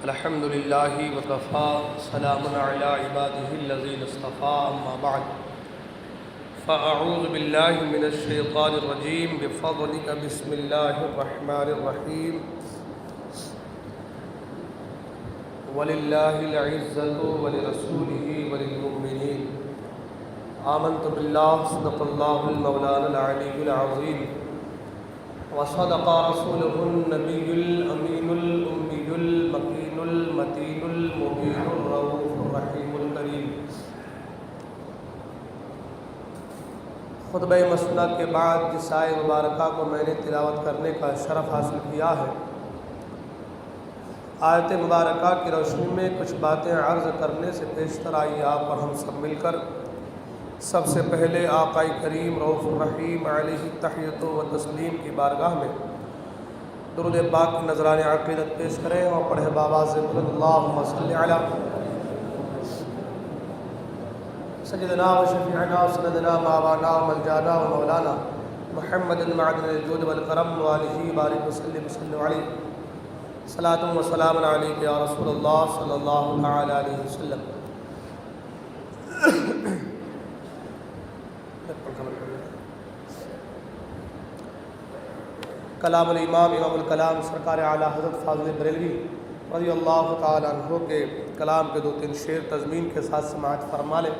الحمد للہ وکفا سلام علی عباده الذین اصطفى اما بعد فاعوذ باللہ من الشیطان الرجیم بفضلک بسم اللہ الرحمن الرحیم وللہ العزة ولرسولہ وللمؤمنین آمنت باللہ صدق اللہ المولانا العلی العظیم وصدق رسوله النبي الأمين الأمي المكين المتين المبين الرؤوف الرحيم الكريم۔ خطبہ مسنہ کے بعد جس آیت مبارکہ کو میں نے تلاوت کرنے کا شرف حاصل کیا ہے، آیت مبارکہ کی روشنی میں کچھ باتیں عرض کرنے سے پیشتر آئیے آپ اور ہم سب مل کر سب سے پہلے آقا کریم رؤوف الرحیم علیہ التحیۃ و تسلیم کی بارگاہ میں درود پاک کی نذران عقیدت پیش کریں اور پڑھے بآواز بلند اللہم صلی علی سیدنا و شفیعنا و سندنا ماوانا و ملجانا و مولانا محمد معدن الجود والکرم و آلہ بارک وسلم صلی علیہ صلاۃ و سلام علیک یا رسول اللہ صلی اللہ تعالی علیہ وسلم۔ کلام الامام امام الکلام سرکار اعلیٰ حضرت فاضل بریلوی رضی اللہ تعالیٰ عنہ کے کلام کے دو تین شعر تضمین کے ساتھ سماعت فرما لیں۔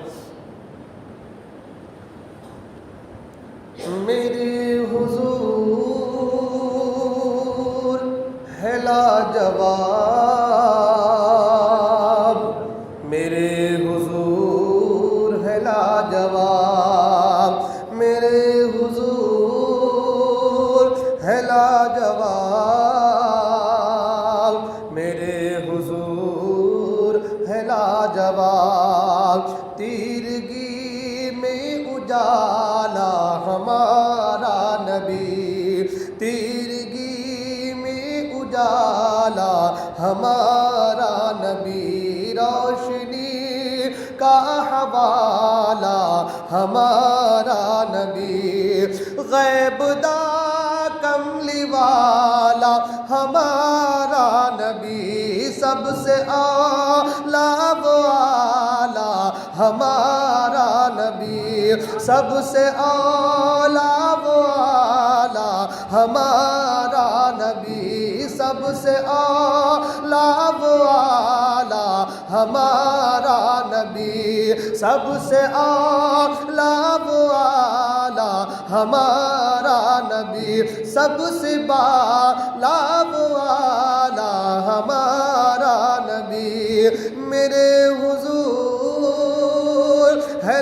میرے حضور ہے لاجواب، میرے حضور ہے لاجواب، میرے ہے لاجواب، میرے حضور ہے لاجواب، تیرگی میں اجالا ہمارا نبی، تیرگی میں اجالا ہمارا نبی، روشنی کا حوالہ ہمارا نبی، غیب کملی والا ہمارا نبی، سب سے اعلیٰ و اعلیٰ ہمارا نبی، سب سے اعلیٰ و اعلیٰ ہمارا نبی، سب سے اعلیٰ و اعلیٰ ہمارا نبی، سب سے اعلیٰ و اعلیٰ ہمارا نبی، سب سے بالا و اعلیٰ ہمارا نبی، میرے حضور ہے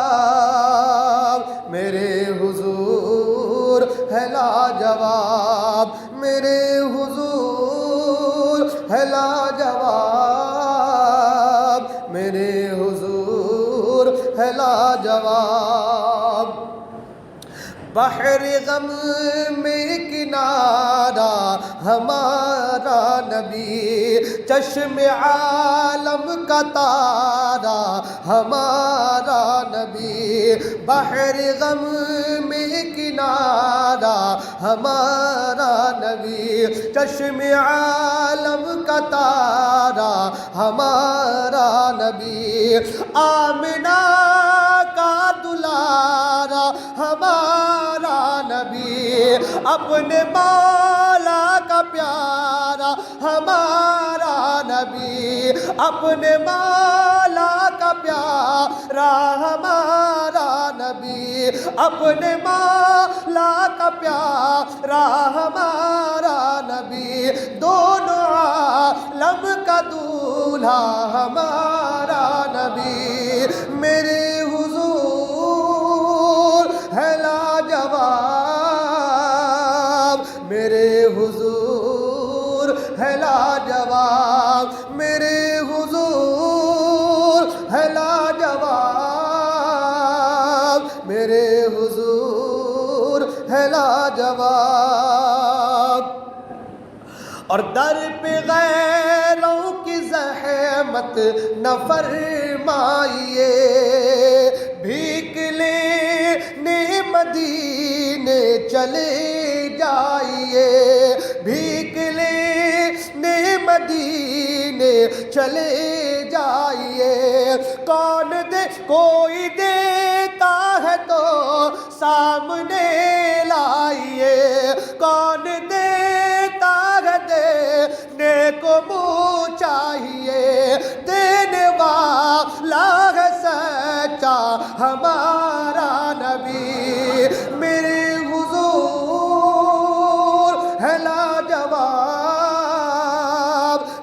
لاجواب، میرے حضور ہے لاجواب، میرے حضور ہے لاجواب، میرے حضور ہے لاجواب، بحر غم میں کنارہ ہمارا نبی، چشم عالم کا تارا ہمارا نبی، بحر غم میں کنارہ ہمارا نبی، چشم عالم کا تارا ہمارا نبی، آمنہ کا دلارا ہمارا نبی، اپنے مولا کا پیارا ہمارا نبی، اپنے مولا کا پیارا ہمارا نبی، اپنے مولا کا پیارا ہمارا نبی، دونوں عالم کا دولہا ہمارا نبی، میرے ہے لاجواب، میرے حضور ہے لاجواب، میرے حضور ہے لاجواب، میرے حضور ہے لاجواب، اور در پہ غیروں کی زحمت نہ فرمائیے، بھیک لینے مدینے چلے جائیے، بھیک مدینے چلے جائیے، کون دے کوئی دیتا ہے تو سامنے لائیے، کون دیتا ہے دینے کو منہ چاہیے، دینے والا ہے سچا ہمارا نبی، میرے حضور ہے لاجواب،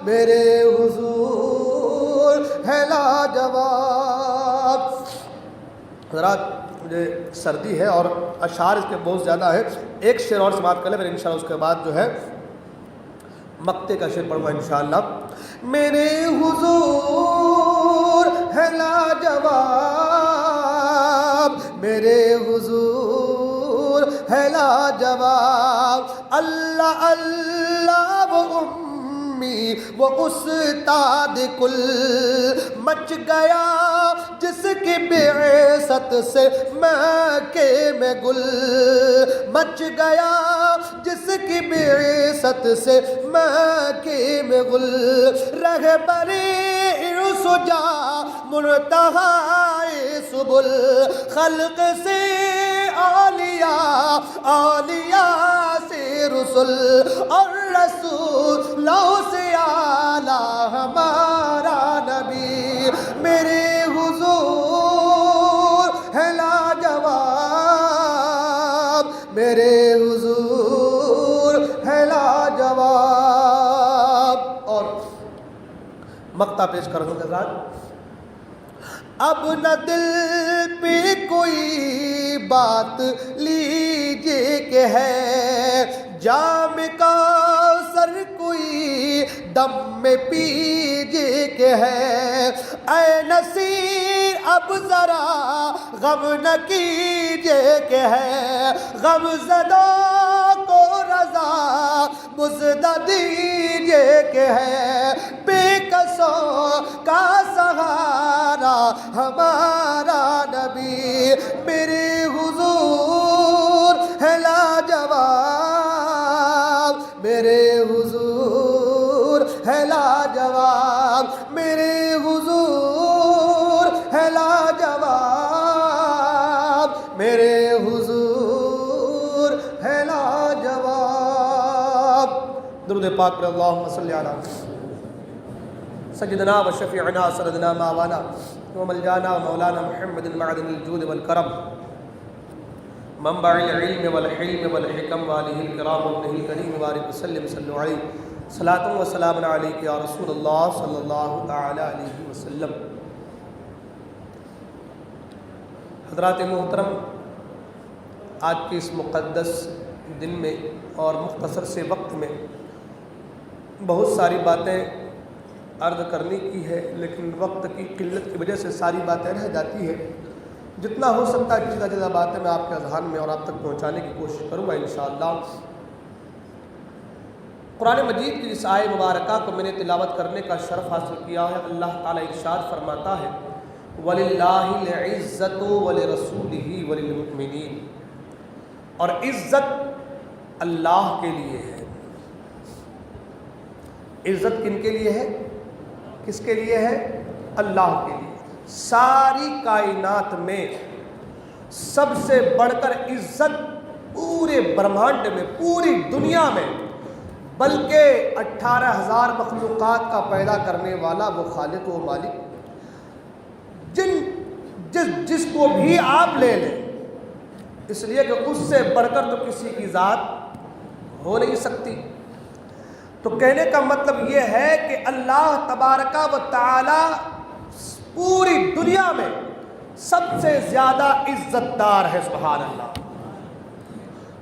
میرے حضور ہے لاجواب۔ حضرات مجھے سردی ہے اور اشعار اس کے بہت زیادہ ہے، ایک شعر اور سماعت کر لیں، پھر انشاءاللہ اس کے بعد جو ہے مقطع کا شعر پڑھوں گا انشاءاللہ۔ میرے حضور ہے لاجواب، میرے حضور ہے لاجواب، اللہ اللہ وہ امی وہ استاد کل، مچ گیا جس کی بعثت سے مکے میں گل، مچ گیا جس کی بعثت سے مکے میں گل، رہبری سجا منتہائے سبل، خلق سے اولیاء، اولیاء سے رسل، اور رسولوں سے اعلیٰ ہمارا نبی، میرے حضور ہے لاجواب، میرے حضور ہے لاجواب۔ اور مقطع پیش کروں گا حضرات۔ اب نہ دل پہ کوئی بات لیجیے کہ ہے جام کا سر، کوئی دم میں پیجیے کہ ہے، اے نصیر اب ذرا غم نہ کیجیے کہ ہے، غم زدوں کو رضا مزدہ دیجیے کہ ہے، بے کسوں کا سہارا ہمارا نبی، میرے حضور ہے لاجواب، میرے حضور ہے لاجواب، میرے حضور ہے لاجواب، میرے حضور ہے لاجواب۔ درود پاک پر اللہم صلی علی سیدنا و شفیعنا سندنا مولانا و ملجانا و مولانا محمد معدن الجود والکرم، منبع العلم والحلم والحکم، والہ الکرام وابنہ الکریم، وبارک وسلم صلو علیہ، صلاۃ و سلام علیک یا رسول اللہ صلی اللہ تعالی علیہ وسلم۔ حضرات محترم، آج کے اس مقدس دن میں اور مختصر سے وقت میں بہت ساری باتیں عرض کرنے کی ہے، لیکن وقت کی قلت کی وجہ سے ساری باتیں رہ جاتی ہے۔ جتنا ہو سکتا ہے جتنا جتنا باتیں میں آپ کے اذہان میں اور آپ تک پہنچانے کی کوشش کروں گا انشاءاللہ۔ قرآن مجید کی اس آیہ مبارکہ کو میں نے تلاوت کرنے کا شرف حاصل کیا ہے۔ اللہ تعالیٰ ارشاد فرماتا ہے وَلِلَّهِ الْعِزَّةُ وَلِرَسُولِهِ وَلِلْمُؤْمِنِينَ، اور عزت اللہ کے لیے ہے۔ عزت کن کے لیے ہے؟ کس کے لیے ہے؟ اللہ کے لیے۔ ساری کائنات میں سب سے بڑھ کر عزت پورے برہمانڈ میں، پوری دنیا میں، بلکہ 18,000 مخلوقات کا پیدا کرنے والا وہ خالق و مالک، جس کو بھی آپ لے لیں، اس لیے کہ اس سے بڑھ کر تو کسی کی ذات ہو نہیں سکتی۔ تو کہنے کا مطلب یہ ہے کہ اللہ تبارک و تعالی پوری دنیا میں سب سے زیادہ عزت دار ہے، سبحان اللہ۔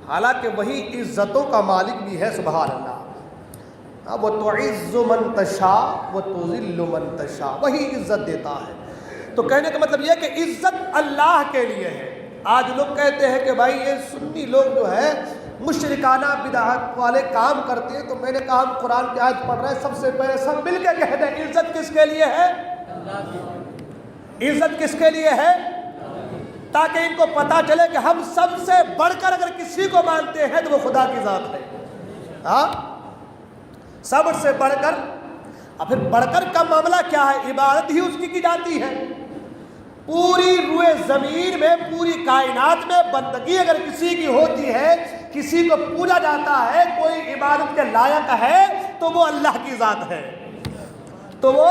حالانکہ وہی عزتوں کا مالک بھی ہے، سبحان اللہ۔ وہ تعز من تشاء و تذل من تشاء، وہی عزت دیتا ہے۔ تو کہنے کا مطلب یہ ہے کہ عزت اللہ کے لیے ہے۔ آج لوگ کہتے ہیں کہ بھائی یہ سنی لوگ جو ہے مشرکانہ بدعت والے کام کرتے ہیں، تو میں نے کہا ہم قرآن کی آیت پڑھ رہے ہیں، سب سے پہلے سب مل کے کہہ دیں عزت کس کے لیے ہے؟ عزت کس کے لیے ہے؟ تاکہ ان کو پتا چلے کہ ہم سب سے بڑھ کر اگر کسی کو مانتے ہیں تو وہ خدا کی ذات ہے۔ ہاں، سب سے بڑھ کر اور پھر بڑھ کر کا معاملہ کیا ہے؟ عبادت ہی اس کی جاتی ہے۔ پوری روئے زمین میں، پوری کائنات میں بندگی اگر کسی کی ہوتی ہے، کسی کو پوجا جاتا ہے، کوئی عبادت کے لائق ہے، تو وہ اللہ کی ذات ہے، تو وہ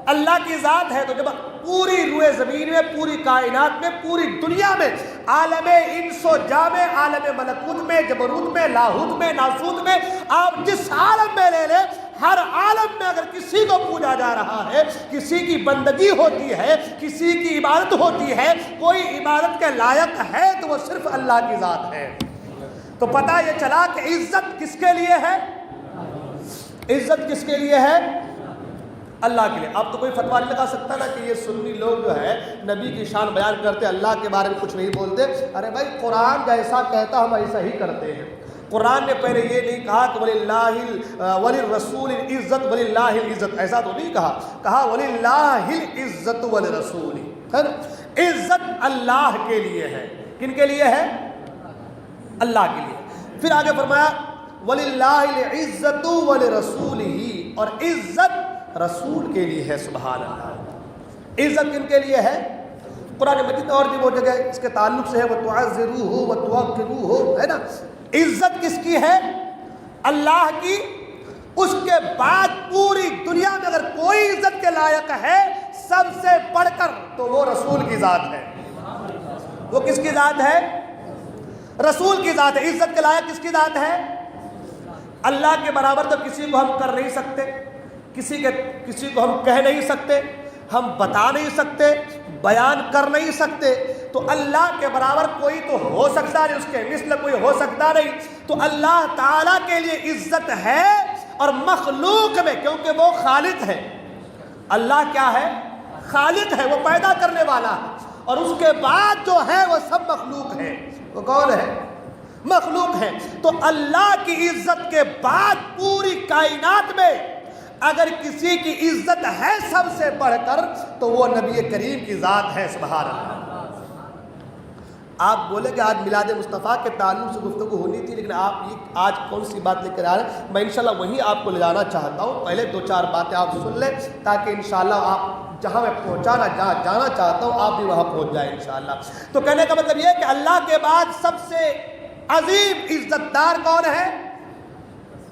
اللہ کی ذات ہے۔ تو جب پوری روئے زمین میں، پوری کائنات میں، پوری دنیا میں، عالم انس و جاں میں، عالم ملکوت میں، جبروت میں، لاہوت میں، ناسوت میں، آپ جس عالم میں لے لیں، ہر عالم میں اگر کسی کو پوجا جا رہا ہے، کسی کی بندگی ہوتی ہے، کسی کی عبادت ہوتی ہے، کوئی عبادت کے لائق ہے، تو وہ صرف اللہ کی ذات ہے۔ تو پتہ یہ چلا کہ عزت کس کے لیے ہے؟ عزت کس کے لیے ہے؟ اللہ کے لیے۔ اب تو کوئی فتویٰ نہیں لگا سکتا نا کہ یہ سنی لوگ جو ہے نبی کی شان بیان کرتے، اللہ کے بارے میں کچھ نہیں بولتے۔ ارے بھائی، قرآن جیسا کہتا ہم ایسا ہی کرتے ہیں۔ قرآن نے پہلے یہ نہیں کہا کہ وَلِلرَّسُولِ الْعِزَّةُ وَلِلَّهِ الْعِزَّةُ، ایسا تو نہیں کہا، کہا وَلِلَّهِ الْعِزَّةُ وَلِرَسُولِهِ، ہے نا؟ عزت اللہ کے لیے ہے۔ کن کے لیے ہے؟ اللہ کے لیے۔ پھر آگے فرمایا وَلِلَّهِ الْعِزَّةُ وَلِرَسُولِهِ، اور عزت رسول کے لیے ہے۔ سبحان اللہ۔ عزت کن کے لیے ہے؟ قرآن مجید اور بھی وہ جگہ اس کے تعلق سے ہے وَتُعَزِّرُوهُ وَتُوَقِّرُوهُ، ہے نا؟ عزت کس کی ہے؟ اللہ کی۔ اس کے بعد پوری دنیا میں اگر کوئی عزت کے لائق ہے سب سے بڑھ کر، تو وہ رسول کی ذات ہے۔ وہ کس کی ذات ہے؟ رسول کی ذات ہے۔ عزت کے لائق کس کی ذات ہے؟ اللہ کے برابر تو کسی کو ہم کر نہیں سکتے، کسی کو ہم کہہ نہیں سکتے، ہم بتا نہیں سکتے، بیان کر نہیں سکتے۔ تو اللہ کے برابر کوئی تو ہو سکتا نہیں، اس کے مثل کوئی ہو سکتا نہیں۔ تو اللہ تعالیٰ کے لیے عزت ہے، اور مخلوق میں، کیونکہ وہ خالق ہے۔ اللہ کیا ہے؟ خالق ہے، وہ پیدا کرنے والا ہے، اور اس کے بعد جو ہے وہ سب مخلوق ہے۔ وہ کون ہے؟ مخلوق ہے۔ تو اللہ کی عزت کے بعد پوری کائنات میں اگر کسی کی عزت ہے سب سے بڑھ کر، تو وہ نبی کریم کی ذات ہے۔ سبحان اللہ۔ آپ بولے کہ آج میلاد مصطفیٰ کے تعلق سے گفتگو ہونی تھی، لیکن آپ یہ آج کون سی بات لے کر آ رہے ہیں؟ میں انشاءاللہ وہیں آپ کو لے جانا چاہتا ہوں۔ پہلے 2-4 باتیں آپ سن لیں، تاکہ انشاءاللہ آپ جہاں میں جانا چاہتا ہوں آپ بھی وہاں پہنچ جائیں انشاءاللہ۔ تو کہنے کا مطلب یہ ہے کہ اللہ کے بعد سب سے عظیم عزت دار کون ہے؟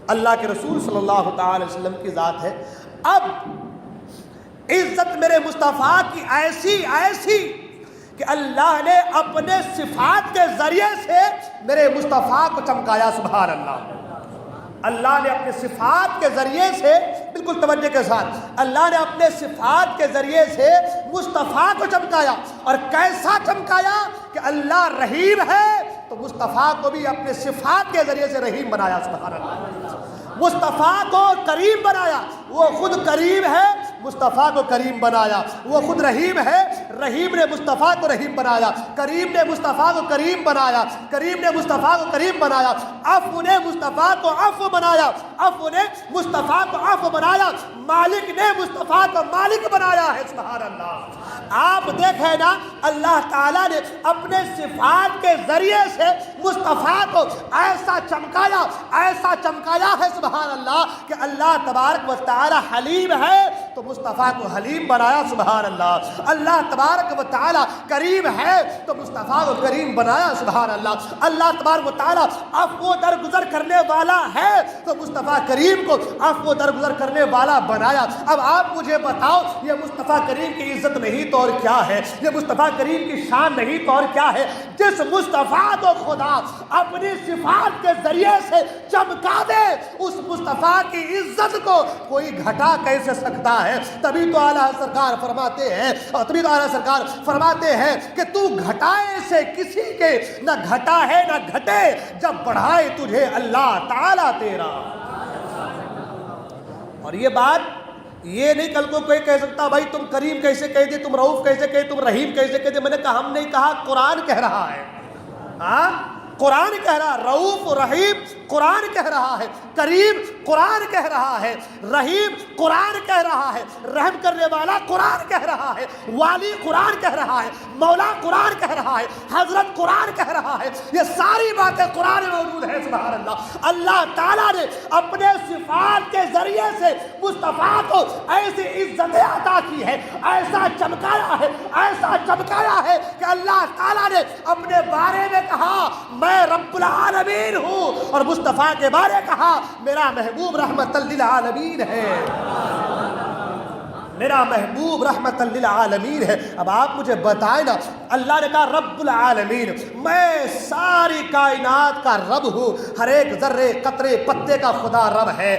اللہ کے رسول صلی اللہ تعالی وسلم کی ذات ہے۔ اب عزت میرے مصطفیٰ کی ایسی کہ اللہ نے اپنے صفات کے ذریعے سے میرے مصطفیٰ کو چمکایا۔ سبحان اللہ۔ اللہ نے اپنے صفات کے ذریعے سے، بالکل توجہ کے ساتھ، اللہ نے اپنے صفات کے ذریعے سے مصطفیٰ کو چمکایا۔ اور کیسا چمکایا کہ اللہ رحیم ہے، تو مصطفیٰ کو بھی اپنے صفات کے ذریعے سے رحیم بنایا۔ سبحان اللہ۔ مصطفیٰ کو کریم بنایا، وہ خود کریم ہے، مصطفیٰ کو کریم بنایا۔ وہ خود رحیم ہے، رحیم نے مصطفیٰ کو رحیم بنایا۔ کریم نے مصطفیٰ کو کریم بنایا، کریم نے مصطفیٰ کو کریم بنایا۔ عفو نے مصطفیٰ کو عفو بنایا، عفو نے مصطفیٰ کو عفو بنایا۔ مالک نے مصطفیٰ کو مالک بنایا ہے۔ سبحان اللہ۔ آپ دیکھیں نا، اللہ تعالیٰ نے اپنے صفات کے ذریعے سے مصطفیٰ کو ایسا چمکایا ہے، سبحان اللہ، کہ اللہ تبارک و تعالیٰ حلیم ہے تو مصطفیٰ کو حلیم بنایا۔ سبحان اللہ۔ اللہ تبارک و تعالیٰ کریم ہے تو مصطفیٰ کو کریم بنایا۔ سبحان اللہ۔ اللہ تبارک و تعالیٰ عفو درگزر کرنے والا ہے تو مصطفیٰ کریم کو عفو درگزر کرنے والا بنایا۔ اب آپ مجھے بتاؤ، یہ مصطفیٰ کریم کی عزت نہیں تو اور کیا ہے؟ یہ مصطفیٰ کریم کی شان نہیں تو اور کیا ہے؟ جس مصطفیٰ کو خدا اپنی صفات کے ذریعے سے چمکا دے، اس مصطفیٰ کی عزت کو کوئی گھٹا کیسے سکتا ہے؟ تبھی تو اعلیٰ سرکار فرماتے ہیں کہ تو گھٹائے سے کسی کے نہ گھٹا ہے نہ گھٹے، جب بڑھائے تجھے اللہ تعالیٰ تیرا۔ اور یہ بات یہ نہیں کل کو کوئی کہہ سکتا بھائی تم کریم کیسے کہہ دے، تم رؤوف کیسے کہے، تم رحیم کیسے کہہ دے۔ میں نے کہا ہم نہیں کہا، قرآن کہہ رہا ہے۔ ہاں، قرآن کہہ رہا ہے۔ رؤوف رحیم قرآن کہہ رہا ہے، کریم قرآن کہہ رہا ہے، رحیم قرآن کہہ رہا ہے، رحم کرنے والا قرآن کہہ رہا ہے، والی قرآن کہہ رہا ہے۔ مولا قرآن کہہ رہا ہے، حضرت قرآن کہہ رہا ہے، یہ ساری باتیں قرآن میں موجود ہیں۔ سبحان اللہ، اللہ تعالیٰ نے اپنے صفات کے ذریعے سے مصطفیٰ کو ایسی عزتیں عطا کی ہے، ایسا چمکایا ہے، ایسا چمکایا ہے کہ اللہ تعالیٰ نے اپنے بارے میں کہا میں رب العالمین ہوں، اور مصطفیٰ کے بارے کہا میرا محبوب رحمت للعالمین ہے، میرا محبوب رحمت للعالمین ہے۔ اب آپ مجھے بتائیں نا، اللہ نے کہا رب العالمین، میں ساری کائنات کا رب ہوں، ہر ایک ذرے قطرے پتے کا خدا رب ہے،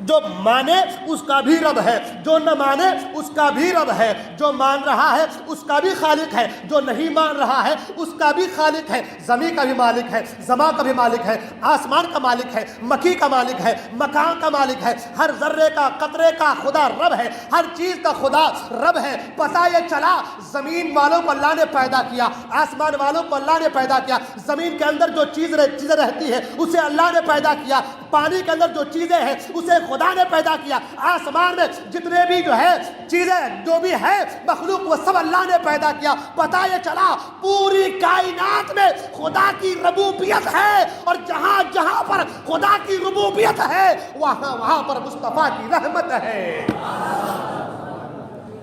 جو مانے اس کا بھی رب ہے، جو نہ مانے اس کا بھی رب ہے، جو مان رہا ہے اس کا بھی خالق ہے، جو نہیں مان رہا ہے اس کا بھی خالق ہے، زمین کا بھی مالک ہے، زمان کا بھی مالک ہے، آسمان کا مالک ہے، مکی کا مالک ہے، مکان کا مالک ہے، ہر ذرے کا قطرے کا خدا رب ہے، ہر چیز کا خدا رب ہے۔ پتہ یہ چلا زمین والوں کو اللہ نے پیدا کیا، آسمان والوں کو اللہ نے پیدا کیا، زمین کے اندر جو چیزیں رہتی ہے اسے اللہ نے پیدا کیا، پانی کے اندر جو چیزیں ہیں اسے خدا نے پیدا کیا، آسمان میں جتنے بھی جو ہے چیزیں جو بھی ہے مخلوق وہ سب اللہ نے پیدا کیا۔ پتہ یہ چلا پوری کائنات میں خدا کی ربوبیت ہے، اور جہاں جہاں پر خدا کی ربوبیت ہے وہاں پر مصطفیٰ کی رحمت ہے،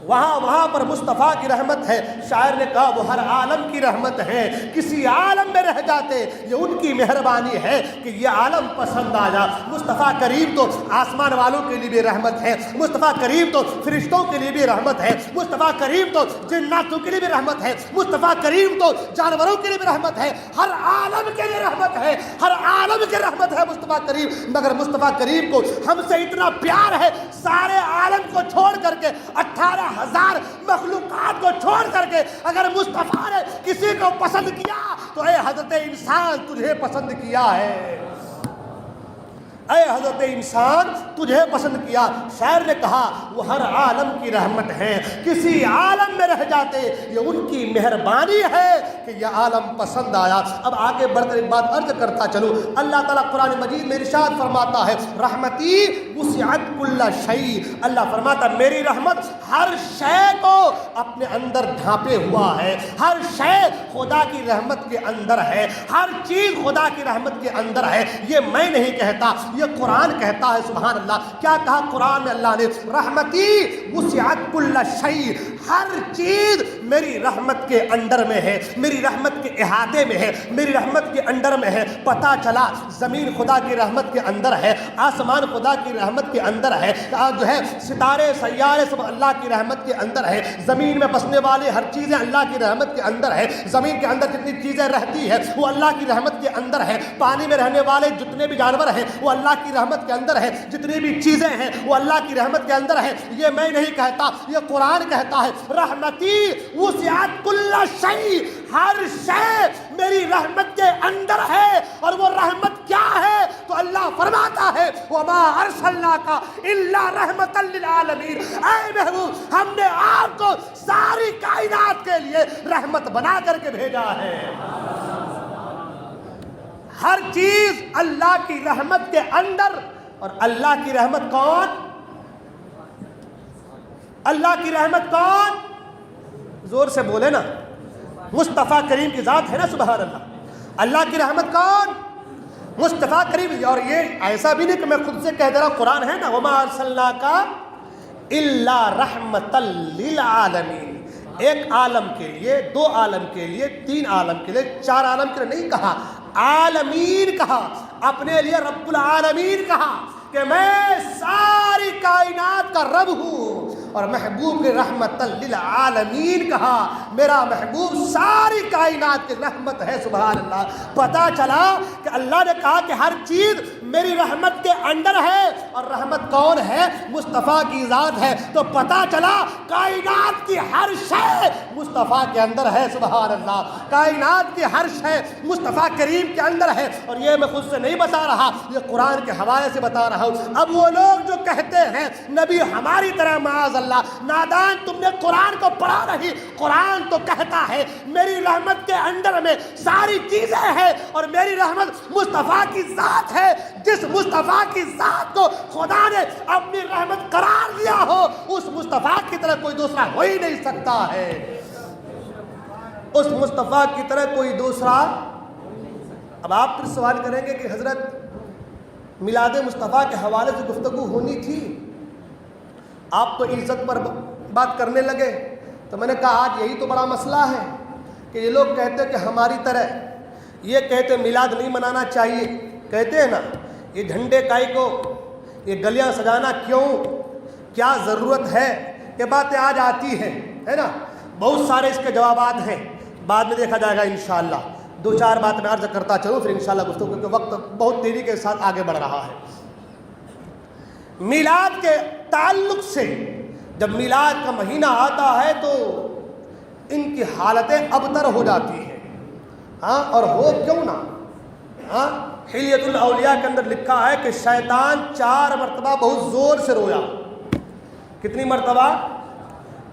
وہاں پر مصطفیٰ کی رحمت ہے۔ شاعر نے کہا وہ ہر عالم کی رحمت ہے، کسی عالم میں رہ جاتے یہ ان کی مہربانی ہے کہ یہ عالم پسند آیا۔ مصطفیٰ کریم تو آسمان والوں کے لیے بھی رحمت ہے، مصطفیٰ کریم تو فرشتوں کے لیے بھی رحمت ہے، مصطفیٰ کریم تو جناتوں کے لیے بھی رحمت ہے، مصطفیٰ کریم تو جانوروں کے لیے بھی رحمت ہے، ہر عالم کے لیے رحمت ہے، ہر عالم کی رحمت ہے مصطفیٰ کریم۔ مگر مصطفیٰ کریم کو ہم سے اتنا پیار ہے، سارے عالم کو چھوڑ کر کے 18,000 مخلوقات کو چھوڑ کر کے اگر مصطفیٰ نے کسی کو پسند کیا تو اے حضرت انسان تجھے پسند کیا ہے، اے حضرت انسان تجھے پسند کیا۔ شاعر نے کہا وہ ہر عالم کی رحمت ہے، کسی عالم میں رہ جاتے یہ ان کی مہربانی ہے کہ یہ عالم پسند آیا۔ اب آگے بڑھ کر ایک بات عرض کرتا چلوں، اللہ تعالیٰ قرآن مجید میں ارشاد فرماتا ہے رحمتی وسعت کل شیء، اللہ فرماتا میری رحمت ہر شے کو اپنے اندر ڈھانپے ہوا ہے، ہر شے خدا کی رحمت کے اندر ہے، ہر چیز خدا کی رحمت کے اندر ہے۔ یہ میں نہیں کہتا، یہ قرآن کہتا ہے۔ سبحان اللہ، کیا کہا قرآن میں اللہ نے؟ رحمتی وسعت کل شیء، ہر چیز میری رحمت کے اندر میں ہے، میری رحمت کے احاطے میں ہے، میری رحمت کے انڈر میں ہے۔ پتہ چلا زمین خدا کی رحمت کے اندر ہے، آسمان خدا کی رحمت کے اندر ہے، جو ہے ستارے سیارے سب اللہ کی رحمت کے اندر ہے، زمین میں بسنے والے ہر چیزیں اللہ کی رحمت کے اندر ہے، زمین کے اندر جتنی چیزیں رہتی ہے وہ اللہ کی رحمت کے اندر ہے، پانی میں رہنے والے جتنے بھی جانور ہیں وہ اللہ کی رحمت کے اندر ہے، جتنی بھی چیزیں ہیں وہ اللہ کی رحمت کے اندر ہے۔ یہ میں نہیں کہتا، یہ قرآن کہتا ہے رحمتی وسعت کل شیء، ہر شے میری رحمت کے اندر ہے۔ اور وہ رحمت کیا ہے؟ تو اللہ فرماتا ہے وما ارسلناک الا رحمتا للعالمین، اے محبوب ہم نے آپ کو ساری کائنات کے لیے رحمت بنا کر کے بھیجا ہے۔ ہر چیز اللہ کی رحمت کے اندر، اور اللہ کی رحمت کون؟ اللہ کی رحمت کون؟ زور سے بولے نا، مصطفیٰ کریم کی ذات ہے نا، سبحان اللہ۔ اللہ کی رحمت کون؟ مصطفیٰ کریم۔ اور یہ ایسا بھی نہیں کہ میں خود سے کہہ دے رہا ہوں، قرآن ہے نا وما ارسلناک الا رحمتا للعالمین، ایک عالم کے لیے، دو عالم کے لیے، تین عالم کے لیے، چار عالم کے لیے نہیں کہا، عالمین کہا، اپنے لیے رب العالمین کہا کہ میں ساری کائنات کا رب ہوں، اور محبوب کے رحمت للعالمین کہا، میرا محبوب ساری کائنات کی رحمت ہے۔ سبحان اللہ۔ پتہ چلا کہ اللہ نے کہا کہ ہر چیز میری رحمت کے اندر ہے، اور رحمت کون ہے؟ مصطفیٰ کی ذات ہے۔ تو پتہ چلا کائنات کی ہر شے مصطفیٰ کے اندر ہے۔ سبحان اللہ، کائنات کی ہر شے مصطفیٰ کریم کے اندر ہے۔ اور یہ میں خود سے نہیں بتا رہا، یہ قرآن کے حوالے سے بتا رہا ہوں۔ اب وہ لوگ جو کہتے ہیں نبی ہماری طرح معاذ اللہ نادان، تم نے قرآن کو پڑھا نہیں، قرآن تو کہتا ہے میری رحمت کے اندر میں ساری چیزیں ہیں، اور میری رحمت مصطفیٰ کی ذات ہے۔ جس مصطفیٰ کی ذات کو خدا نے اپنی رحمت قرار دیا ہو، اس مصطفیٰ کی طرح کوئی دوسرا ہو ہی نہیں سکتا ہے۔ اس مصطفیٰ کی طرح کوئی دوسرا. اب آپ پھر سوال کریں گے کہ حضرت میلاد مصطفیٰ کے حوالے سے گفتگو ہونی تھی, آپ تو عزت پر بات کرنے لگے. تو میں نے کہا آج یہی تو بڑا مسئلہ ہے کہ یہ لوگ کہتے کہ ہماری طرح یہ کہتے میلاد نہیں منانا چاہیے, کہتے ہیں نا یہ جھنڈے کائی کو, یہ گلیاں سجانا کیوں, کیا ضرورت ہے, یہ باتیں آج آتی ہیں, ہے نا. بہت سارے اس کے جوابات ہیں, بعد میں دیکھا جائے گا انشاءاللہ. 2-4 بات میں عرض کرتا چلوں پھر انشاءاللہ گفتگو, کیونکہ وقت بہت تیزی کے ساتھ آگے بڑھ رہا ہے. میلاد کے تعلق سے جب میلاد کا مہینہ آتا ہے تو ان کی حالتیں ابتر ہو جاتی ہیں. ہاں, اور ہو کیوں نہ. ہاں, حلیۃ الاولیاء کے اندر لکھا ہے کہ شیطان 4 مرتبہ بہت زور سے رویا. کتنی مرتبہ؟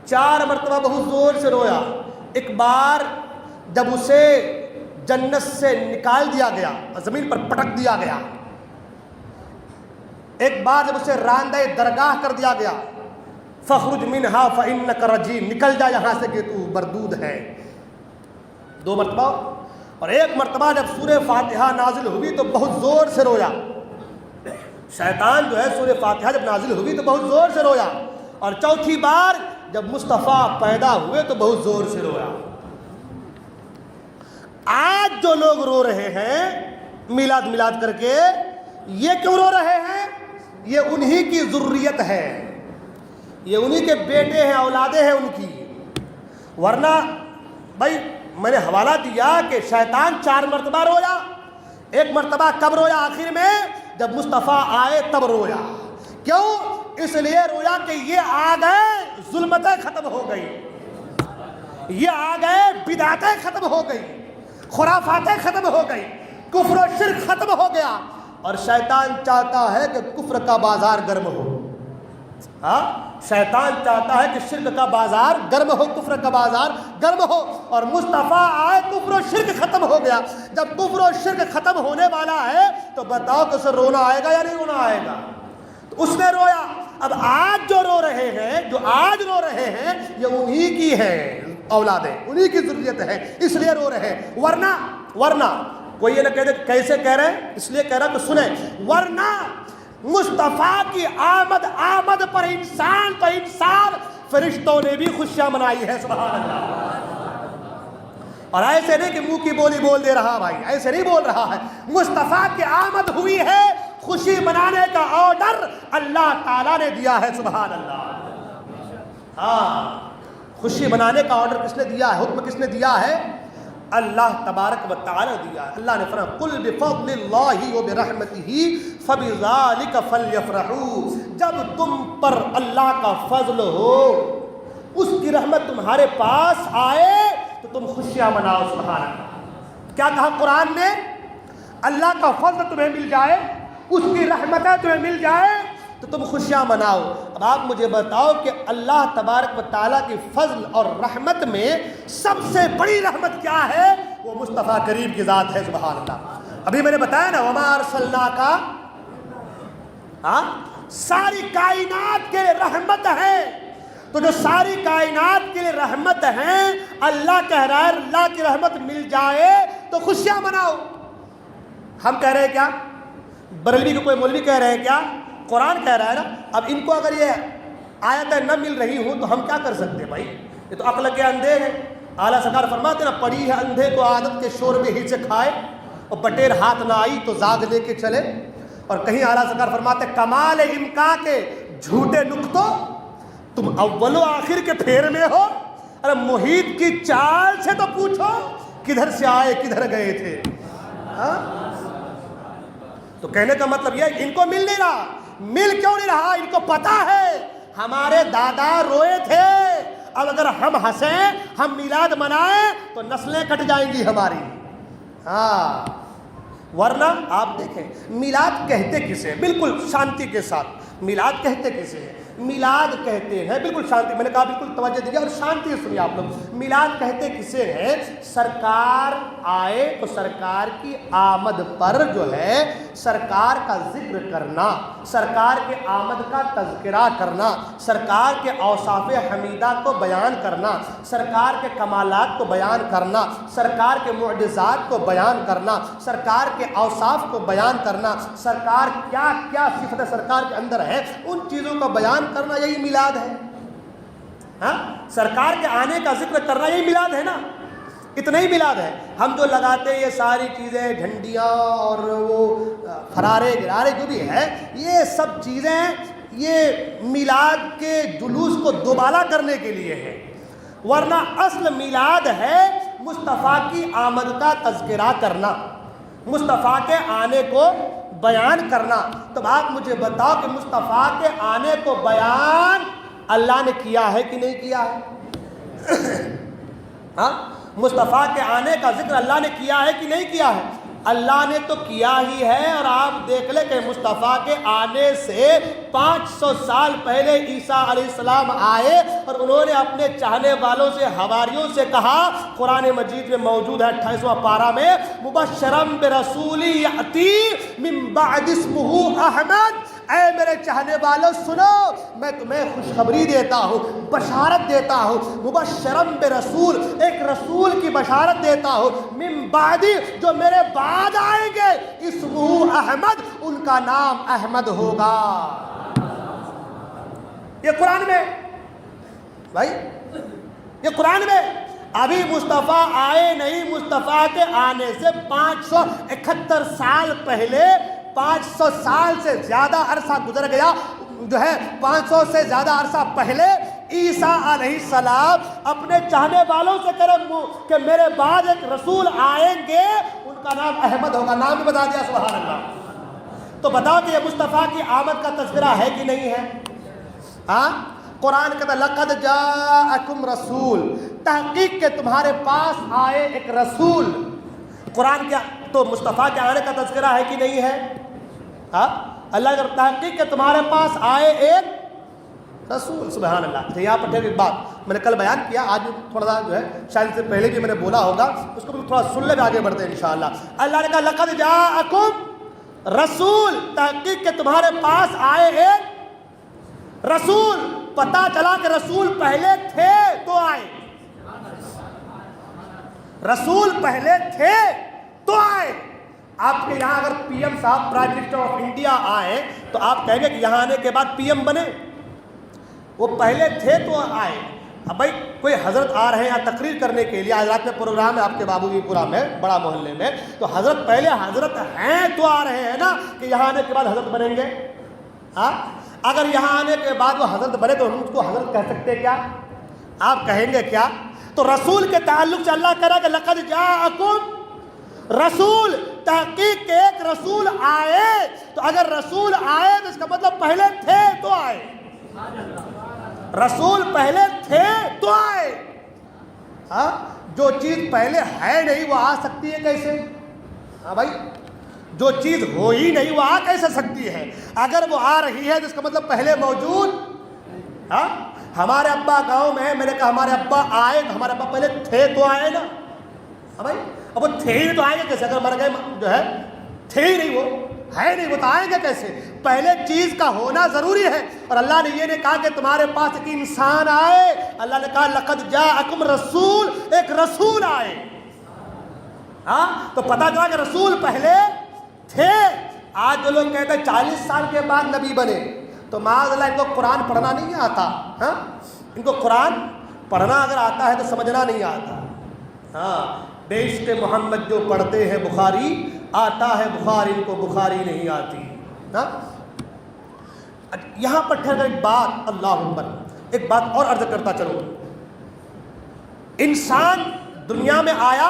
4 مرتبہ بہت زور سے رویا. ایک بار جب اسے جنت سے نکال دیا گیا, زمین پر پٹک دیا گیا. ایک بار جب اسے راندہ درگاہ کر دیا گیا, فخرج منہا فإنک رجیم, نکل جا یہاں سے کہ تو مردود ہے. 2 مرتبہ. اور ایک مرتبہ جب سورہ فاتحہ نازل ہوئی تو بہت زور سے رویا. شیطان جو ہے سورہ فاتحہ جب نازل ہوئی تو بہت زور سے رویا. اور چوتھی بار جب مصطفیٰ پیدا ہوئے تو بہت زور سے رویا. آج جو لوگ رو رہے ہیں میلاد کر کے, یہ کیوں رو رہے ہیں؟ یہ انہی کی ذریت ہے, یہ انہی کے بیٹے ہیں, اولادیں ہیں ان کی. ورنہ بھائی میں نے حوالہ دیا کہ شیطان 4 مرتبہ رویا. ایک مرتبہ کب رویا؟ آخر میں جب مصطفیٰ آئے تب رویا. کیوں؟ اس لیے رویا کہ یہ آ گئے ظلمتیں ختم ہو گئی, یہ آ گئے بدعتیں ختم ہو گئی, خرافاتیں ختم ہو گئی, کفر و شرک ختم ہو گیا. اور شیطان چاہتا ہے کہ کفر کا بازار گرم ہو. ہاں, شیطان چاہتا ہے کہ شرک کا بازار گرم ہو, کفر کا بازار گرم ہو. اور مصطفیٰ آئے, کفر و شرک ختم ہو گیا. جب کفر و شرک ختم ہونے والا ہے تو بتاؤ کہ اسے رونا آئے گا یا نہیں رونا آئے گا؟ تو اس نے رویا. اب آج جو رو رہے ہیں, جو آج رو رہے ہیں, یہ انہی کی ہیں اولادیں, انہی کی ذریت ہے, اس لیے رو رہے ہیں. ورنہ کوئی یہ نہ کہہ دے کیسے کہہ رہے ہیں, اس لیے کہہ رہا کہ سنیں. ورنہ مصطفیٰ کی آمد پر انسان فرشتوں نے بھی خوشیاں منائی ہے. سبحان اللہ. اور ایسے نہیں کہ منہ کی بولی بول دے رہا بھائی, ایسے نہیں بول رہا ہے. مصطفیٰ کی آمد ہوئی ہے, خوشی منانے کا آرڈر اللہ تعالیٰ نے دیا ہے. سبحان اللہ. ہاں, خوشی منانے کا آرڈر کس نے دیا ہے, حکم کس نے دیا ہے؟ اللہ تبارک و تعالی دیا ہے. اللہ نے فرمایا قل بفضل اللہ وبرحمتہ فبذلک فلیفرحوا. جب تم پر اللہ کا فضل ہو, اس کی رحمت تمہارے پاس آئے تو تم خوشیاں مناؤ. سبحان اللہ. کیا کہا قرآن نے؟ اللہ کا فضل تمہیں مل جائے, اس کی رحمتیں تمہیں مل جائے تو تم خوشیاں مناؤ. اب آپ مجھے بتاؤ کہ اللہ تبارک و تعالیٰ کی فضل اور رحمت میں سب سے بڑی رحمت کیا ہے؟ وہ مصطفیٰ کریم کی ذات ہے. سبحان اللہ. ابھی میں نے بتایا نا وما ارسلناک, ساری کائنات کے لیے رحمت ہے. تو جو ساری کائنات کے لیے رحمت ہے, اللہ کہہ رہا ہے اللہ کی رحمت مل جائے تو خوشیاں مناؤ. ہم کہہ رہے ہیں کیا؟ بریلوی کو کوئی مولوی کہہ رہے ہیں کیا؟ قرآن کہہ رہا ہے نا. اب ان کو اگر یہ آیتیں نہ مل رہی ہوں تو ہم کیا کر سکتے ہیں بھائی؟ یہ تو عقل کے اندھے ہیں. اعلیٰ سرکار فرماتے نا پڑی ہے اندھے کو عادت کے شور میں ہی سے کھائے, اور بٹیر ہاتھ نہ آئی تو زاگ لے کے چلے. اور کہیں اعلیٰ سرکار فرماتے کمال امکان کے جھوٹے نقطوں تم اول و آخر کے پھیر میں ہو. ارے محیط کی چال سے تو پوچھو کدھر سے آئے کدھر گئے تھے. تو کہنے کا مطلب یہ ان کو مل نہیں رہا. مل کیوں نہیں رہا؟ ان کو پتا ہے ہمارے دادا روئے تھے, اب اگر ہم ہنسیں, ہم میلاد منائیں تو نسلیں کٹ جائیں گی ہماری. ہاں, ورنہ آپ دیکھیں میلاد کہتے کسے؟ بالکل شانتی کے ساتھ میلاد کہتے کسے ہیں؟ میلاد کہتے ہیں، بالکل شانتی، میں نے کہا بالکل توجہ دیجیے اور شانتی سے سنیے آپ لوگ، میلاد کہتے کسے ہیں؟ سرکار آئے تو سرکار کی آمد پر جو ہے سرکار کا ذکر کرنا، سرکار کے آمد کا تذکرہ کرنا، سرکار کے اوصاف حمیدہ کو بیان کرنا، سرکار کے کمالات کو بیان کرنا، سرکار کے معجزات کو بیان کرنا، سرکار کے اوصاف کو بیان کرنا، سرکار کیا کیا صفت سرکار کے اندر ہے ان چیزوں کا بیان کرنا، یہی میلاد ہے۔ ہاں، سرکار کے آنے کا ذکر کرنا یہی میلاد ہے نا، اتنا ہی میلاد ہے۔ ہم جو لگاتے ہیں یہ ساری چیزیں، جھنڈیاں اور وہ فرارے گرارے جو بھی ہے، یہ سب چیزیں یہ میلاد کے جلوس کو دوبالا کرنے کے لیے ہے، ورنہ اصل میلاد ہے مصطفیٰ کی آمد کا تذکرہ کرنا، مصطفیٰ کے آنے کو بیان کرنا۔ تو آپ مجھے بتاؤ کہ مصطفیٰ کے آنے کو بیان اللہ نے کیا ہے کہ نہیں کیا ہے؟ ہاں، مصطفیٰ کے آنے کا ذکر اللہ نے کیا ہے کہ نہیں کیا ہے؟ اللہ نے تو کیا ہی ہے، اور آپ دیکھ لیں کہ مصطفیٰ کے آنے سے 500 سال پہلے عیسیٰ علیہ السلام آئے اور انہوں نے اپنے چاہنے والوں سے، حواریوں سے کہا، قرآن مجید میں موجود ہے 28واں پارہ میں، مبشرم برسول یأتی من بعد اسمہ احمد، اے میرے چاہنے والوں سنو، میں تمہیں خوشخبری دیتا ہوں، بشارت دیتا ہوں، مبشرم برسول، ایک رسول کی بشارت دیتا ہوں، من بعد، جو میرے بعد آئیں گے، اسمہ احمد، ان کا نام احمد ہوگا۔ یہ قرآن میں بھائی، یہ قرآن میں، ابھی مصطفیٰ آئے نہیں، مصطفیٰ کے آنے سے 571 سال پہلے، 500 سال سے زیادہ عرصہ گزر گیا، جو ہے 500 سے زیادہ عرصہ پہلے عیسیٰ علیہ السلام اپنے چاہنے والوں سے کہ میرے بعد ایک رسول آئیں گے، ان کا نام احمد ہوگا، نام بھی بتا دیا، سبحان اللہ۔ تو بتاؤ کہ یہ مصطفیٰ کی آمد کا تذکرہ ہے کہ نہیں ہے؟ ہاں، قرآن کہتا ہے لقد جاءکم رسول، تحقیق کہ تمہارے پاس آئے ایک رسول۔ قرآن کیا تو مصطفیٰ کے آنے کا تذکرہ ہے کہ نہیں ہے؟ ہاں، اللہ کا تحقیق کہ تمہارے پاس آئے ایک رسول، سبحان اللہ۔ تو یہاں پر ایک بات میں نے کل بیان کیا، آج بھی تھوڑا سا جو ہے شاید سے پہلے بھی میں نے بولا ہوگا، اس کو بھی تھوڑا سن لے، آگے بڑھتے ہیں انشاءاللہ۔ اللہ نے کہا لقد جاءکم رسول، تحقیق کہ تمہارے پاس آئے ایک رسول۔ پتا چلا کہ رسول پہلے تھے تو آئے، رسول پہلے تھے تو آئے۔ آپ کے یہاں اگر پی ایم صاحب، پرائم منسٹر آف انڈیا آئے تو آپ کہیں گے کہ یہاں آنے کے بعد پی ایم بنے؟ وہ پہلے تھے تو آئے۔ اب بھائی کوئی حضرت آ رہے ہیں یہاں تقریر کرنے کے لیے، آج رات میں پروگرام ہے آپ کے بابو کی پورا میں، بڑا محلے میں، تو حضرت پہلے حضرت ہیں تو آ رہے ہیں نا، کہ یہاں آنے کے بعد حضرت بنیں گے؟ ہاں، اگر یہاں آنے کے بعد وہ حضرت بنے تو ہم اس کو حضرت کہہ سکتے کیا؟ آپ کہیں گے کیا؟ تو رسول کے تعلق سے اللہ کہہ رہا ہے کہ لقد جاءکم رسول، تحقیق کہ ایک رسول آئے۔ تو اگر رسول آئے تو اس کا مطلب پہلے تھے تو آئے، رسول پہلے تھے تو آئے۔ ہاں، جو چیز پہلے ہے نہیں وہ آ سکتی ہے کیسے؟ ہاں بھائی، جو چیز ہو ہی نہیں وہ آ کیسے سکتی ہے؟ اگر وہ آ رہی ہے تو اس کا مطلب پہلے موجود۔ ہاں، ہمارے ابا گاؤں میں ہے، میں نے کہا ہمارے ابا آئے، ہمارے ابا پہلے تھے تو آئے نا۔ ہاں بھائی، اب وہ تھے ہی تو آئیں گے کیسے؟ اگر مر گئے جو ہے، تھے ہی نہیں، وہ ہے نہیں، وہ تو آئیں گے کیسے؟ پہلے چیز کا ہونا ضروری ہے۔ اور اللہ نے یہ نہیں کہا کہ تمہارے پاس ایک انسان آئے، اللہ نے کہا لقد جاءکم رسول، ایک رسول آئے۔ ہاں، تو پتہ چلا کہ رسول پہلے تھے۔ آج جو لوگ کہتے ہیں 40 سال کے بعد نبی بنے، تو معاذ اللہ ان کو قرآن پڑھنا نہیں آتا۔ ہاں، ان کو قرآن پڑھنا اگر آتا ہے تو سمجھنا نہیں آتا۔ ہاں، بیشت محمد جو پڑھتے ہیں بخاری، آتا ہے بخاری، ان کو بخاری نہیں آتی۔ ہاں، یہاں پر ٹھہر ایک بات، اللہ اکبر، ایک بات اور عرض کرتا چلو۔ انسان دنیا میں آیا،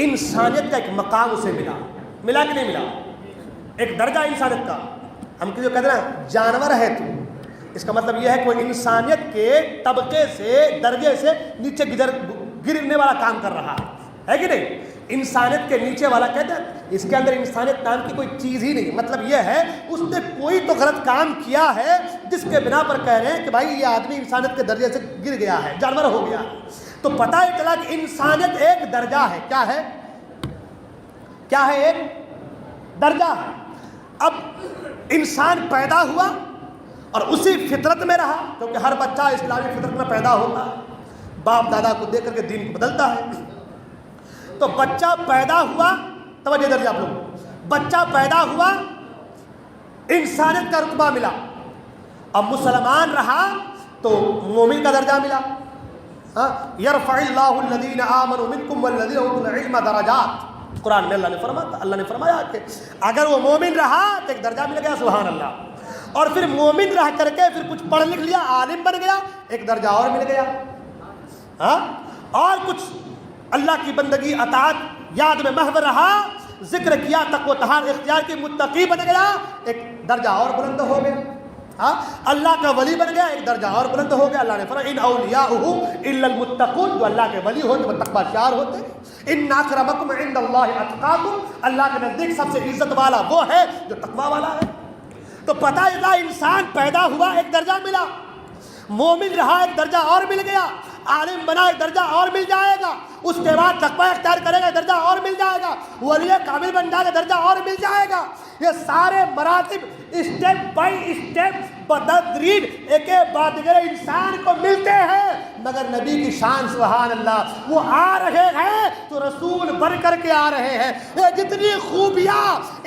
انسانیت کا ایک مقام اسے ملا کہ نہیں ملا؟ ایک درجہ انسانیت کا۔ ہم کسی کو کہتے ہیں نا جانور ہے تو، اس کا مطلب یہ ہے کہ وہ انسانیت کے طبقے سے، درجے سے نیچے گرنے والا کام کر رہا ہے کہ نہیں؟ انسانیت کے نیچے والا کہتے ہیں اس کے اندر انسانیت نام کی کوئی چیز ہی نہیں۔ مطلب یہ ہے اس نے کوئی تو غلط کام کیا ہے جس کے بنا پر کہہ رہے ہیں کہ بھائی یہ آدمی انسانیت کے درجے سے گر گیا ہے، جانور ہو گیا ہے۔ تو پتہ ہی چلا کہ انسانیت ایک درجہ ہے۔ کیا ہے؟ کیا ہے؟ ایک درجہ ہے۔ اب انسان پیدا ہوا اور اسی فطرت میں رہا، کیونکہ ہر بچہ اسلامی فطرت میں پیدا ہوتا ہے، باپ دادا کو دیکھ کر کے دین کو بدلتا ہے۔ تو بچہ پیدا ہوا، توجہ درجہ آپ لوگ، بچہ پیدا ہوا، انسانیت کا رتبہ ملا، اب مسلمان رہا تو مومن کا درجہ ملا۔ یرفع اللہ الذین آمنوا منکم والذین اوتوا العلم درجات، قرآن میں اللہ نے فرمایا کہ اگر وہ مومن رہا تو ایک درجہ مل گیا، سبحان اللہ، اور پھر مومن رہ کر کے پھر کچھ پڑھ لکھ لیا، عالم بن گیا، ایک درجہ اور مل گیا، اور کچھ اللہ کی بندگی اطاعت یاد میں محو رہا، ذکر کیا، تقوی طہارت اختیار کی، متقی بن گیا، ایک درجہ اور بلند ہو گیا، اللہ کا ولی بن گیا، ایک درجہ اور بلند ہو گیا۔ اللہ نے فرمایا ان اولیاءہ الا المتقون، جو اللہ کے ولی ہوتے وہ تقوی شعار ہوتے۔ ان اکرمکم عند اللہ اتقاکم، اللہ کے نزدیک سب سے عزت والا وہ ہے جو تقوی والا ہے۔ تو پتہ چلا انسان پیدا ہوا، ایک درجہ ملا، مومن رہا، ایک درجہ اور مل گیا، عالم بنا، ایک درجہ اور مل جائے گا، اس کے بعد تقوی اختیار کرے گا، درجہ اور مل جائے گا، ولی کامل بن جائے گا، درجہ اور مل جائے گا۔ یہ سارے مراتب اسٹیپ بائی اسٹیپ بتدریج ایک کے بعد دیگر انسان کو ملتے ہیں، مگر نبی کی شان سبحان اللہ، وہ آ رہے ہیں تو رسول بن کر کے آ رہے ہیں۔ یہ جتنی خوبیاں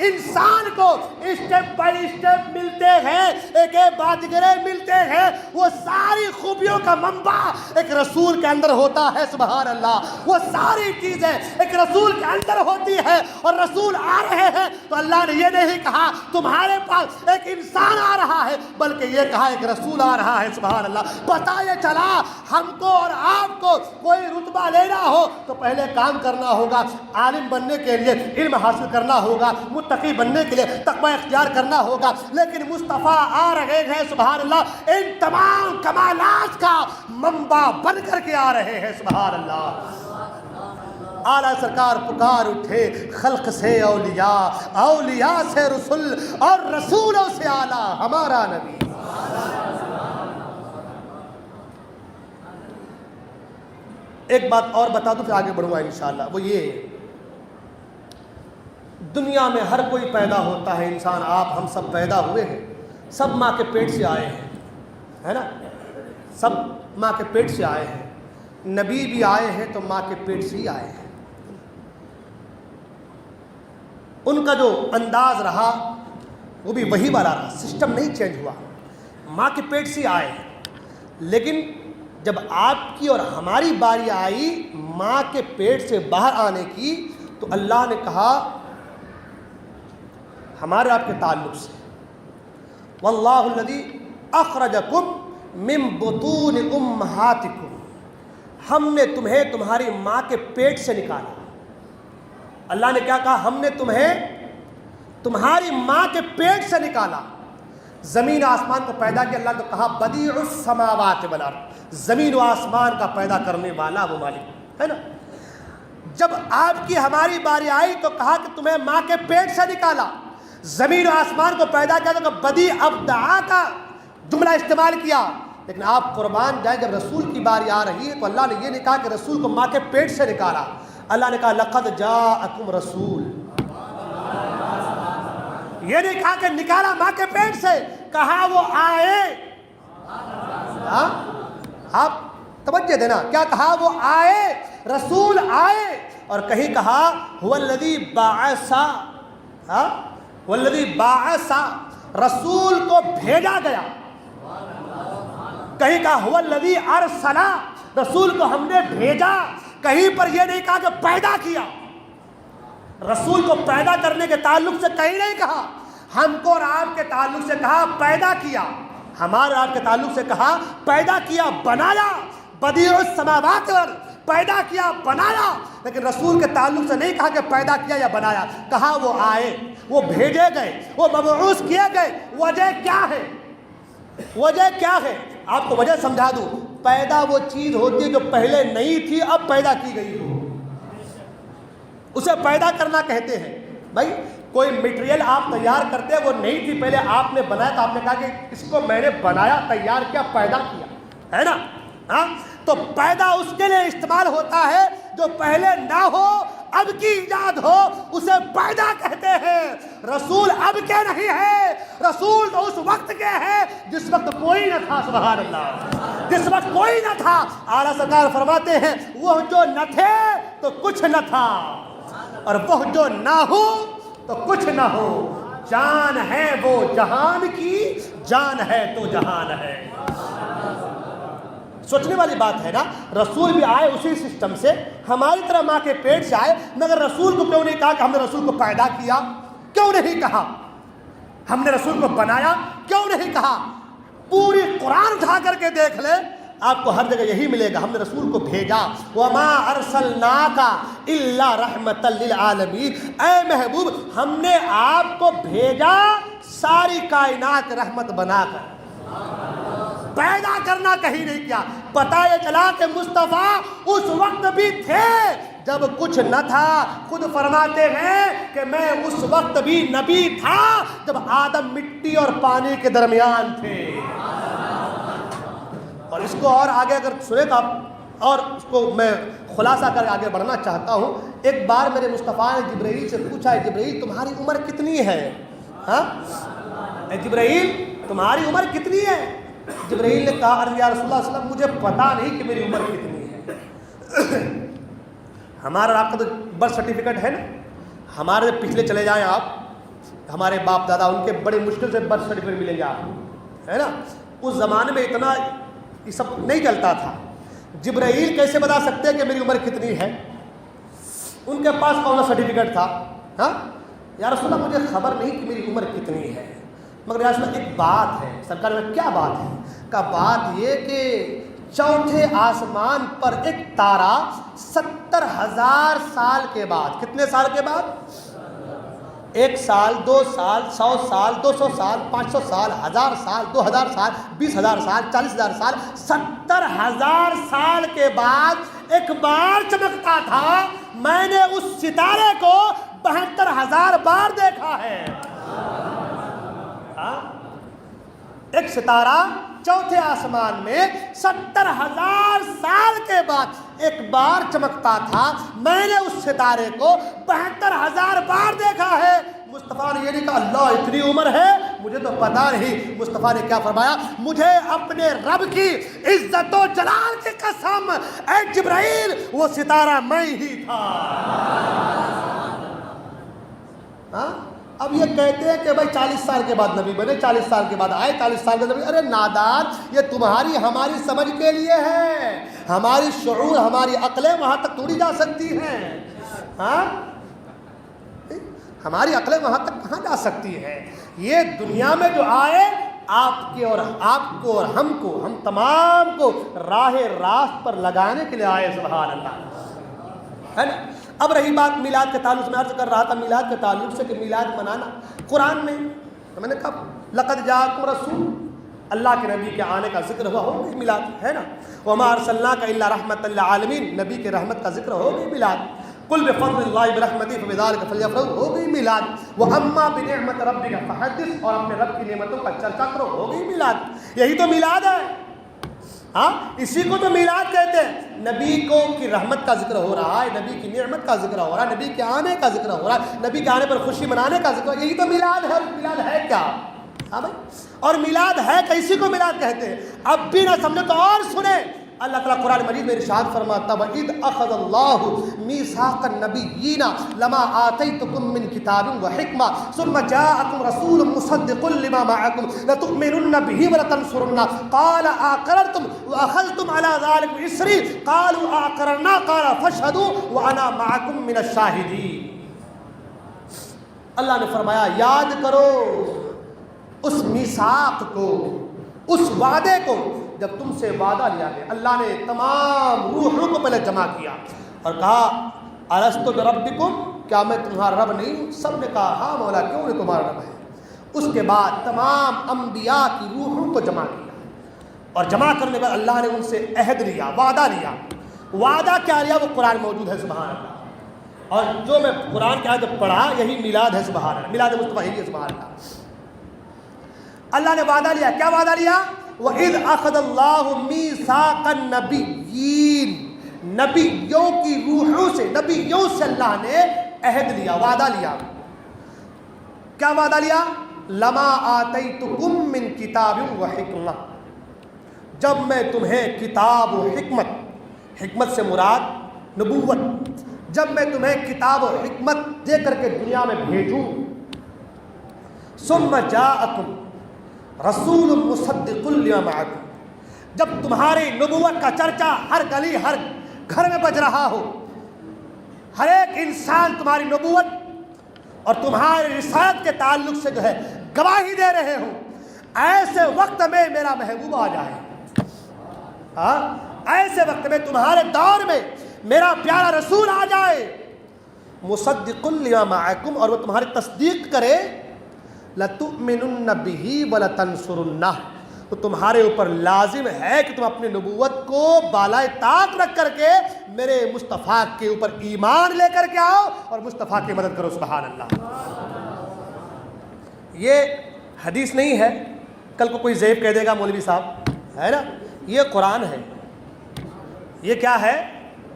انسان کو اسٹیپ بائی اسٹیپ ملتے ہیں، ایک کے بعد دیگر ملتے ہیں، وہ ساری خوبیوں کا منبع ایک رسول کے اندر ہوتا ہے، سبحان اللہ۔ وہ ساری چیزیں ایک رسول کے اندر ہوتی ہے، اور رسول آ رہے ہیں تو اللہ نے یہ نہیں کہا تمہارے پاس ایک انسان آ رہا ہے، بلکہ یہ کہا ایک رسول آ رہا ہے، سبحان اللہ۔ پتہ یہ چلا ہم کو اور آپ کو کوئی رتبہ لینا ہو تو پہلے کام کرنا ہوگا، عالم بننے کے لیے علم حاصل کرنا ہوگا، متقی بننے کے لیے تقوی اختیار کرنا ہوگا، لیکن مصطفیٰ آ رہے ہیں سبحان اللہ، ان تمام کمالات کا منبع بن کر کے آ رہے ہیں، سبحان اللہ۔ اعلیٰ سرکار پکار اٹھے خلق سے اولیاء، اولیاء سے رسول، اور رسولوں سے اعلیٰ ہمارا نبی۔ ایک بات اور بتا دوں پھر آگے بڑھوں گا انشاءاللہ، وہ یہ، دنیا میں ہر کوئی پیدا ہوتا ہے، انسان آپ ہم سب پیدا ہوئے ہیں، سب ماں کے پیٹ سے آئے ہیں، ہے نا، سب ماں کے پیٹ سے آئے ہیں، نبی بھی آئے ہیں تو ماں کے پیٹ سے ہی آئے ہیں۔ ان کا جو انداز رہا وہ بھی وہی والا رہا، سسٹم نہیں چینج ہوا، ماں کے پیٹ سے آئے ہیں، لیکن جب آپ کی اور ہماری باری آئی ماں کے پیٹ سے باہر آنے کی تو اللہ نے کہا ہمارے آپ کے تعلق سے، واللہ الذی اخرجکم من بطون امہاتکم، ہم نے تمہیں تمہاری ماں کے پیٹ سے نکالا۔ اللہ نے کیا کہا؟ ہم نے تمہیں تمہاری ماں کے پیٹ سے نکالا، زمین و آسمان کو پیدا کیا۔ اللہ نے کہا بدیع السماوات والارض، زمین و آسمان کا پیدا کرنے والا وہ مالک ہے نا۔ جب آپ کی ہماری باری آئی تو کہا کہ تمہیں ماں کے پیٹ سے نکالا، زمین و آسمان کو پیدا کیا، تو بدیع ابدع کا جملہ استعمال کیا۔ لیکن آپ قربان جائیں، جب رسول کی باری آ رہی ہے تو اللہ نے یہ نہیں کہا کہ رسول کو ماں کے پیٹ سے نکالا، اللہ نے کہا لقد جاءکم رسول، یہ نہیں کہا کہ نکالا ماں کے پیٹ سے، کہا وہ آئے۔ آپ توجہ دینا، کیا کہا؟ وہ آئے، رسول آئے، اور کہیں کہا هو الذی بعث، والذی بعث، رسول کو بھیجا گیا، کہیں کہا هو الذی ارسل، رسول کو ہم نے بھیجا، کہیں پر یہ نہیں کہا کہ پیدا کیا۔ رسول کو پیدا کرنے کے تعلق سے کہیں نہیں کہا، ہم کو اور آپ کے تعلق سے کہا پیدا کیا، ہمارے آپ کے تعلق سے کہا پیدا کیا، بنایا، بدیع السماوات والارض، پیدا کیا، بنایا۔ لیکن رسول کے تعلق سے نہیں کہا کہ پیدا کیا یا بنایا، کہا وہ آئے، وہ بھیجے گئے، وہ مبعوث کیے گئے۔ وجہ کیا ہے؟ وجہ کیا ہے؟ آپ کو وجہ سمجھا دوں، پیدا وہ چیز ہوتی ہے جو پہلے نہیں تھی اب پیدا کی گئی ہو، اسے پیدا کرنا کہتے ہیں۔ بھائی کوئی مٹیریل آپ تیار کرتے وہ نہیں تھی، پہلے آپ نے بنایا تو آپ نے کہا کہ اس کو میں نے بنایا، تیار کیا، پیدا کیا، ہے نا؟ ہاں، تو پیدا اس کے لیے استعمال ہوتا ہے جو پہلے نہ ہو، اب کی ایجاد ہو، اسے پیدا کہتے ہیں۔ رسول اب کے نہیں ہے، رسول تو اس وقت کے ہیں جس وقت کوئی نہ تھا، سبحان اللہ، جس وقت کوئی نہ تھا۔ اعلیٰ سرکار فرماتے ہیں وہ جو نہ تھے تو کچھ نہ تھا، اور وہ جو نہ ہو تو کچھ نہ ہو، جان ہے وہ جہان کی، جان ہے تو جہان ہے۔ سوچنے والی بات ہے نا، رسول بھی آئے اسی سسٹم سے، ہماری طرح ماں کے پیٹ سے آئے، مگر رسول کو کیوں نہیں کہا کہ ہم نے رسول کو پیدا کیا؟ کیوں نہیں کہا ہم نے رسول کو بنایا؟ کیوں نہیں کہا؟ پوری قرآن اٹھا کر کے دیکھ لے، آپ کو ہر جگہ یہی ملے گا، ہم نے رسول کو بھیجا، وَمَا أَرْسَلْنَاكَ إِلَّا رَحْمَةً لِلْعَالَمِينَ، اے محبوب ہم نے آپ کو بھیجا ساری کائنات رحمت بنا کر، پیدا کرنا کہیں نہیں کیا۔ پتہ یہ چلا کہ مصطفیٰ اس وقت بھی تھے جب کچھ نہ تھا۔ خود فرماتے ہیں کہ میں اس وقت بھی نبی تھا جب آدم مٹی اور پانی کے درمیان تھے۔ اور اس کو اور آگے اگر سنے گا اور اس کو میں خلاصہ کر آگے بڑھنا چاہتا ہوں۔ ایک بار میرے مصطفیٰ نے جبرائیل سے پوچھا، جبرائیل تمہاری عمر کتنی ہے؟ ہاں اے جبرائیل تمہاری عمر کتنی ہے؟ جبرائیل نے کہا یا رسول اللہ صلی اللہ علیہ وسلم مجھے پتا نہیں کہ میری عمر کتنی ہے۔ ہمارا آپ کا تو برتھ سرٹیفکیٹ ہے نا، ہمارے پچھلے چلے جائیں آپ، ہمارے باپ دادا ان کے بڑے مشکل سے برتھ سرٹیفکیٹ ملیں گے آپ کو، ہے نا؟ اس زمانے میں اتنا یہ سب نہیں چلتا تھا۔ جبرائیل کیسے بتا سکتے ہیں کہ میری عمر کتنی ہے؟ ان کے پاس کون سا سرٹیفکیٹ تھا؟ ہاں یا رسول اللہ مجھے خبر نہیں کہ میری عمر کتنی ہے، مگر یا رسول اللہ ایک بات ہے۔ سرکار میں کیا بات ہے؟ کا بات یہ کہ چوتھے آسمان پر ایک تارا 70,000 سال کے بعد، کتنے سال کے بعد؟ 1 سال، 2 سال، 100 سال، 200 سال، 500 سال، 1000 سال، 2000 سال، 20,000 سال، 40,000 سال، 70,000 سال کے بعد ایک بار چمکتا تھا۔ میں نے اس ستارے کو 72,000 بار دیکھا ہے۔ ایک ستارہ چوتھے آسمان میں 70,000 سال کے بعد ایک بار چمکتا تھا۔ میں نے اس ستارے کو 72,000 بار دیکھا ہے۔ مصطفیٰ نے یہ نہیں کہا اللہ اتنی عمر ہے مجھے تو پتا نہیں۔ مصطفیٰ نے کیا فرمایا؟ مجھے اپنے رب کی عزت و جلال کی قسم، اے جبرائیل وہ ستارہ میں ہی تھا۔ اب یہ کہتے ہیں کہ بھائی 40 سال کے بعد نبی بنے، 40 سال کے بعد آئے، 40 سال کے نبی۔ ارے نادان، یہ تمہاری ہماری سمجھ کے لیے ہے، ہماری شعور ہماری عقلیں وہاں تک تھوڑی جا سکتی ہیں۔ ہاں ہماری عقلیں وہاں تک کہاں جا سکتی ہے؟ یہ دنیا میں جو آئے آپ کے اور آپ کو اور ہم کو، ہم تمام کو راہ راست پر لگانے کے لیے آئے، سبحان اللہ، ہے نا؟ اب رہی بات میلاد کے تعلق سے، میں عرض کر رہا تھا میلاد کے تعلق سے کہ میلاد منانا قرآن میں، تو میں نے کہا لقد جاءکم رسول، اللہ کے نبی کے آنے کا ذکر ہوا، ہو گئی میلاد، ہے نا؟ وما ارسلناک الا رحمۃ للعالمین، نبی کے رحمت کا ذکر ہو گئی میلاد۔ قل بفضل اللہ برحمتہ فبذلک فلیفرحوا، ہو گئی میلاد۔ واما بنعمت ربک فحدث، اور اپنے رب کی نعمتوں کا چرچا کرو، ہو گئی میلاد۔ یہی تو میلاد ہے، ہاں اسی کو تو میلاد کہتے ہیں۔ نبی کو کی رحمت کا ذکر ہو رہا ہے، نبی کی نعمت کا ذکر ہو رہا ہے، نبی کے آنے کا ذکر ہو رہا ہے، نبی کے آنے پر خوشی منانے کا ذکر، یہی تو میلاد ہے۔ میلاد ہے کیا؟ ہاں بھائی، اور میلاد ہے کہ اسی کو میلاد کہتے ہیں۔ اب بھی نہ سمجھے تو اور سنیں، اللہ تعالیٰ قرآن مجید میں ارشاد فرماتا ہے وَإِذْ أَخَذَ اللَّهُ مِيثَاقَ النَّبِيِّينَ لَمَا آتَيْتُكُم مِّن كِتَابٍ وَحِكْمَةٍ ثُمَّ جَاءَكُمْ رَسُولٌ مُّصَدِّقٌ لِّمَا مَعَكُمْ لَتُؤْمِنُنَّ بِهِ وَلَتَنصُرُنَّهُ قَالَ أَأَقْرَرْتُمْ وَأَخَذْتُمْ عَلَىٰ ذَٰلِكُمْ إِصْرِي قَالُوا أَأَقْرَرْنَا قَالَ فَاشْهَدُوا وَأَنَا مَعَكُم مِّنَ الشَّاهِدِينَ۔ اللہ نے فرمایا یاد کرو اس میثاق کو، اس وعدے کو جب تم سے وعدہ لیا گیا۔ اللہ نے تمام روحوں کو پہلے جمع کیا اور کہا الست بربکم، کیا میں تمہارا رب نہیں ہوں؟ سب نے کہا ہاں مولا کیوں نہیں تمہارا رب ہے۔ اس کے بعد تمام انبیاء کی روحوں کو جمع کیا، اور جمع کرنے پر اللہ نے ان سے عہد لیا، وعدہ لیا۔ وعدہ کیا لیا وہ قرآن موجود ہے، سبحان اللہ۔ اور جو میں قرآن کی آیت پڑھا یہی میلاد ہے، سبحان اللہ، میلاد مصطفیٰ ہی ہے، سبحان اللہ۔ اللہ نے وعدہ لیا، کیا وعدہ لیا؟ وَإِذْ أَخَذَ اللَّهُ مِيثَاقَ النَّبِيِّينَ، نبیوں کی روحوں سے، نبیوں سے اللہ نے عہد لیا، وعدہ لیا۔ کیا وعدہ لیا؟ لَمَا آتَيْتُكُم مِّن كِتَابٍ وَحِکْمَةٍ، جب میں تمہیں کتاب و حکمت سے مراد نبوت، جب میں تمہیں کتاب و حکمت دے کر کے دنیا میں بھیجوں، ثم جاءکم رسول مصدق لما معکم، جب تمہاری نبوت کا چرچا ہر گلی ہر گھر میں بج رہا ہو، ہر ایک انسان تمہاری نبوت اور تمہاری رسالت کے تعلق سے جو ہے گواہی دے رہے ہو، ایسے وقت میں میرا محبوب آ جائے، ایسے وقت میں تمہارے دور میں میرا پیارا رسول آ جائے، مصدق لما معکم، اور وہ تمہاری تصدیق کرے، لَتُؤْمِنُنَّ بِهِ وَلَتَنْصُرُنَّهُ، تو تمہارے اوپر لازم ہے کہ تم اپنی نبوت کو بالائے طاق رکھ کر کے میرے مصطفیٰ کے اوپر ایمان لے کر کے آؤ اور مصطفیٰ کی مدد کرو، سبحان اللہ۔ یہ حدیث نہیں ہے، کل کو کوئی زیب کہہ دے گا مولوی صاحب، ہے نا، یہ قرآن ہے، یہ کیا ہے؟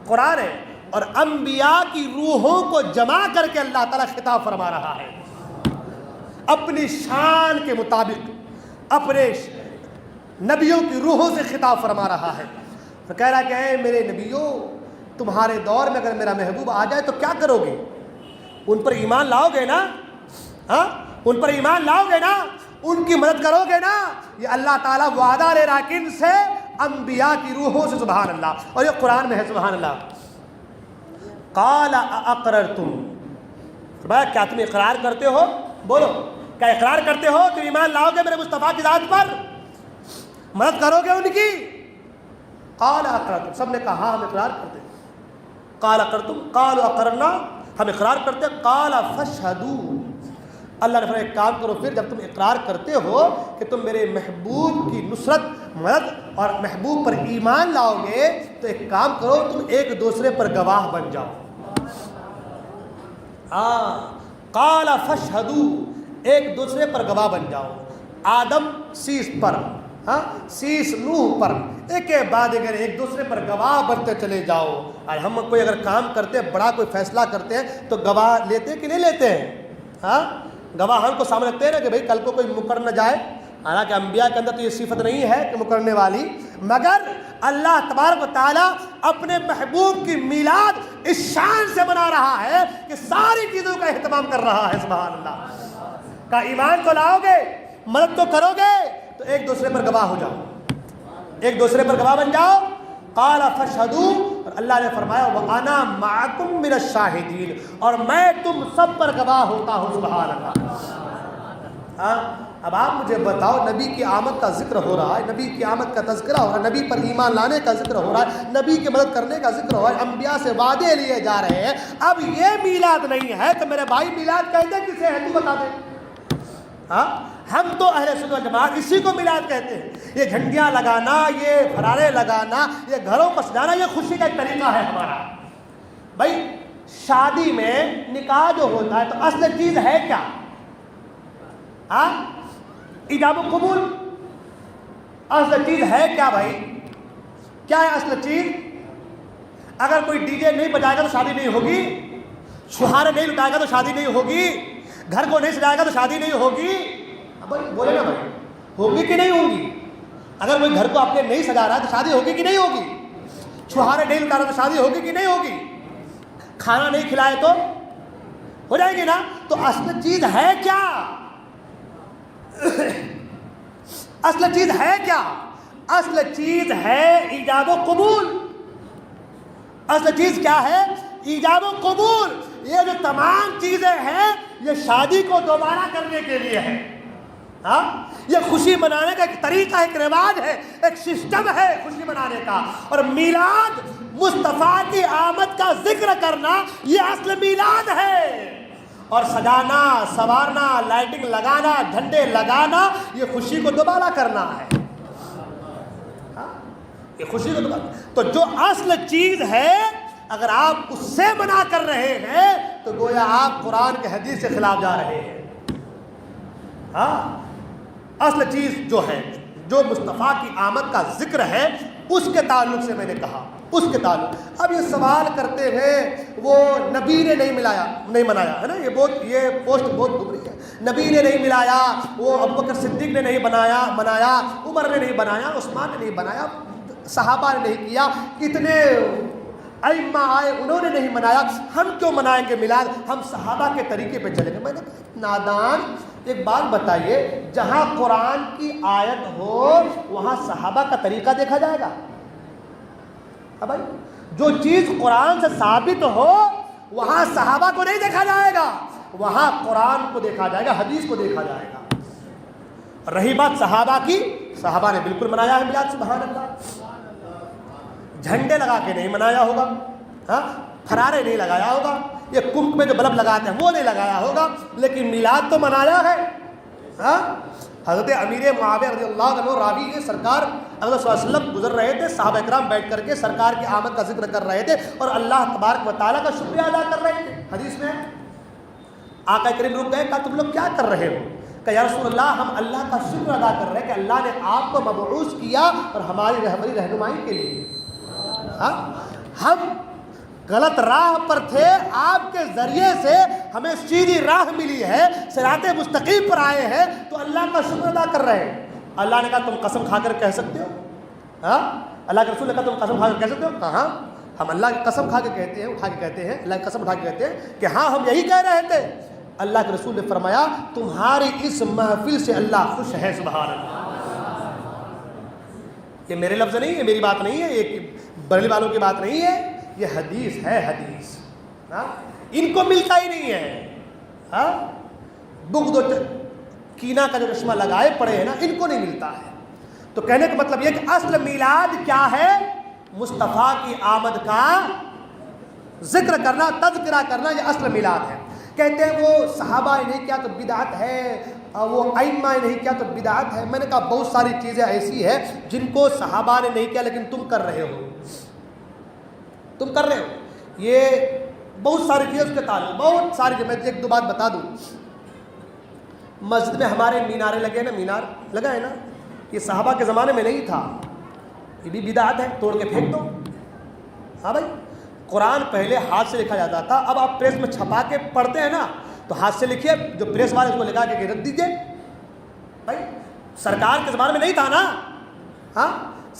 قرآن ہے، اور انبیاء کی روحوں کو جمع کر کے اللہ تعالیٰ خطاب فرما رہا ہے، اپنی شان کے مطابق اپنے نبیوں کی روحوں سے خطاب فرما رہا ہے، تو کہہ رہا کہ اے میرے نبیوں، تمہارے دور میں اگر میرا محبوب آ جائے تو کیا کرو گے؟ ان پر ایمان لاؤ گے نا؟ ہاں، ان پر ایمان لاؤ گے نا؟ ان کی مدد کرو گے نا؟ یہ اللہ تعالیٰ وعدہ لے رہا کن سے؟ انبیاء کی روحوں سے، سبحان اللہ، اور یہ قرآن میں ہے، سبحان اللہ۔ قال اقررتم، فرمایا کیا تم اقرار کرتے ہو؟ بولو، کیا اقرار کرتے ہو؟ تم ایمان لاؤ گے میرے مصطفیٰ کی ذات پر؟ مدد کرو گے ان کی؟ قال اقررتم، سب نے کہا ہاں ہم اقرار کرتے ہیں۔ قال اقررتم، قالوا اقررنا، ہم اقرار کرتے ہیں۔ قال فاشهدوا، اللہ نے فرمایا ایک کام کرو، پھر جب تم اقرار کرتے ہو کہ تم میرے محبوب کی نصرت، مدد اور محبوب پر ایمان لاؤ گے، تو ایک کام کرو، تم ایک دوسرے پر گواہ بن جاؤ۔ قال فاشهدوا، ایک دوسرے پر گواہ بن جاؤ۔ آدم سیس پر، سیس نوح پر، ایک کے بعد ایک دوسرے پر گواہ بنتے چلے جاؤ۔ اور ہم کوئی اگر کام کرتے ہیں، بڑا کوئی فیصلہ کرتے ہیں، تو گواہ لیتے ہیں کہ نہیں لیتے ہیں؟ گواہ ہم کو سامنے رکھتے ہیں نا کہ بھائی کل کو کوئی مکر نہ جائے، حالانکہ انبیاء کے اندر تو یہ صفت نہیں ہے کہ مکرنے والی، مگر اللہ تبارک و تعالیٰ اپنے محبوب کی میلاد اس شان سے بنا رہا ہے کہ ساری چیزوں کا اہتمام کر رہا ہے، سبحان اللہ۔ کا ایمان تو لاؤ گے، مدد تو کرو گے، تو ایک دوسرے پر گواہ ہو جاؤ، ایک دوسرے پر گواہ بن جاؤ۔ قال فاشهدوا، اور اللہ نے فرمایا وانا معکم من الشاہدین، اور میں تم سب پر گواہ ہوتا ہوں، سبحان اللہ۔ اب آپ مجھے بتاؤ، نبی کی آمد کا ذکر ہو رہا ہے، نبی کی آمد کا تذکرہ ہو رہا ہے، نبی پر ایمان لانے کا ذکر ہو رہا ہے، نبی کی مدد کرنے کا ذکر ہو رہا ہے، انبیاء سے وعدے لیے جا رہے ہیں، اب یہ میلاد نہیں ہے تو میرے بھائی میلاد کہتے کسے ہے؟ تو بتا دے۔ ہم تو اہل سنت والجماعت اسی کو میلاد کہتے ہیں۔ یہ جھنڈیاں لگانا، یہ پھرارے لگانا، یہ گھروں کو سجانا، یہ خوشی کا ایک طریقہ ہے ہمارا۔ بھائی شادی میں نکاح جو ہوتا ہے تو اصل چیز ہے کیا؟ ایجاب و قبول، اصل چیز ہے کیا بھائی؟ کیا ہے اصل چیز؟ اگر کوئی ڈی جے نہیں بجائے گا تو شادی نہیں ہوگی، چھہارے نہیں لٹائے گا تو شادی نہیں ہوگی، گھر کو نہیں سجائے گا تو شادی نہیں ہوگی۔ بولے نا بھائی، ہوگی کہ نہیں ہوگی؟ اگر کوئی گھر کو آپ نے نہیں سجا رہا تو شادی ہوگی کہ نہیں ہوگی؟ چھہارے نہیں لٹا رہا تو شادی ہوگی کہ نہیں ہوگی؟ کھانا نہیں کھلائے تو ہو جائے گی نا؟ تو اصل چیز ہے کیا؟ اصل چیز ہے کیا؟ اصل چیز ہے ایجاب و قبول۔ اصل چیز کیا ہے؟ ایجاب و قبول۔ یہ جو تمام چیزیں ہیں یہ شادی کو دوبارہ کرنے کے لیے ہے۔ یہ خوشی منانے کا ایک طریقہ، ایک رواج ہے، ایک سسٹم ہے خوشی منانے کا۔ اور میلاد، مصطفیٰ کی آمد کا ذکر کرنا، یہ اصل میلاد ہے۔ اور سجانا، سنوارنا، لائٹنگ لگانا، جھنڈے لگانا، یہ خوشی کو دوبارہ کرنا ہے، یہ خوشی کو دوبارہ۔ تو جو اصل چیز ہے اگر آپ اس سے منع کر رہے ہیں تو گویا آپ قرآن کے حدیث کے خلاف جا رہے ہیں. ہاں اصل چیز جو ہے، جو مصطفیٰ کی آمد کا ذکر ہے، اس کے تعلق سے میں نے کہا، اس کے تعلق. اب یہ سوال کرتے ہوئے وہ نبی نے نہیں منایا ہے نا، یہ پوسٹ بہت گمری ہے. نبی نے نہیں ملایا، وہ ابوبکر صدیق نے نہیں منایا، عمر نے نہیں بنایا، عثمان نے نہیں بنایا، صحابہ نے نہیں کیا، اتنے ائمہ آئے انہوں نے نہیں منایا، ہم کیوں منائیں گے میلاد؟ ہم صحابہ کے طریقے پہ چلیں گے. میں نے کہا نادان، ایک بات بتائیے، جہاں قرآن کی آیت ہو وہاں صحابہ کا طریقہ دیکھا جائے گا؟ بھائی جو چیز قرآن سے ثابت ہو وہاں صحابہ کو نہیں دیکھا جائے گا، وہاں قرآن کو دیکھا جائے گا، حدیث کو دیکھا جائے گا. رہی بات صحابہ کی، صحابہ نے بالکل منایا ہے میلاد، سبحان اللہ. جھنڈے لگا کے نہیں منایا ہوگا، ہاں فرارے نہیں لگایا ہوگا، یہ کنک میں جو بلب لگاتے ہیں وہ نہیں لگایا ہوگا، لیکن میلاد تو منایا ہے. ہاں حضرت امیر معاویہ رضی اللہ عنہ راوی ہے، سرکار اگر صلی اللہ علیہ وسلم گزر رہے تھے، صحابہ اکرام بیٹھ کر کے سرکار کی آمد کا ذکر کر رہے تھے اور اللہ تبارک و تعالیٰ کا شکریہ ادا کر رہے تھے. حدیث میں آقا کریم رک گئے، کہا تم لوگ کیا کر رہے ہو؟ کہ یا رسول اللہ ہم اللہ کا شکر ادا کر رہے ہیں کہ اللہ نے آپ کو مبعوث کیا اور ہماری رہنمائی کے لیے. ہم غلط راہ پر تھے، آپ کے ذریعے سے ہمیں سیدھی راہ ملی ہے، صراط مستقیم پر آئے ہیں، تو اللہ کا شکر ادا کر رہے ہیں. اللہ نے کہا تم قسم کھا کر کہہ سکتے ہو؟ ہاں اللہ کے رسول نے کہا تم قسم کھا کر کہہ سکتے ہو؟ کہاں ہم اللہ کی قسم کھا کے کہتے ہیں، اٹھا کے کہتے ہیں، اللہ کی قسم اٹھا کے کہتے ہیں کہ ہاں ہم یہی کہہ رہے تھے. اللہ کے رسول نے فرمایا تمہاری اس محفل سے اللہ خوش ہے. سبحان اللہ. یہ میرے لفظ نہیں ہے، میری بات نہیں ہے، یہ بریلی والوں کی بات نہیں ہے، یہ حدیث ہے، حدیث. ان کو ملتا ہی نہیں ہے. بغض و کینہ کا جو چشمہ لگائے پڑے ہیں نا، ان کو نہیں ملتا ہے. تو کہنے کا مطلب یہ کہ اصل میلاد کیا ہے؟ مصطفیٰ کی آمد کا ذکر کرنا، تذکرہ کرنا، یہ اصل میلاد ہے. کہتے ہیں وہ صحابہ نے نہیں کیا تو بدعت ہے، وہ ائمہ نے نہیں کیا تو بدعت ہے. میں نے کہا بہت ساری چیزیں ایسی ہیں جن کو صحابہ نے نہیں کیا لیکن تم کر رہے ہو، تم کر رہے ہو. یہ بہت ساری چیزیں اس کے تعلق، بہت ساری. میں ایک دو بات بتا دوں. مسجد میں ہمارے مینارے لگے نا، مینار لگا ہے نا، یہ صحابہ کے زمانے میں نہیں تھا، یہ بھی بدعت ہے، توڑ کے پھینک دو. ہاں بھائی قرآن پہلے ہاتھ سے لکھا جاتا تھا، اب آپ پریس میں چھپا کے پڑھتے ہیں نا تو ہاتھ سے لکھیے، جو پریس والے اس کو لگا کے رکھ دیجیے. بھائی سرکار کے زمانے میں نہیں تھا نا، ہاں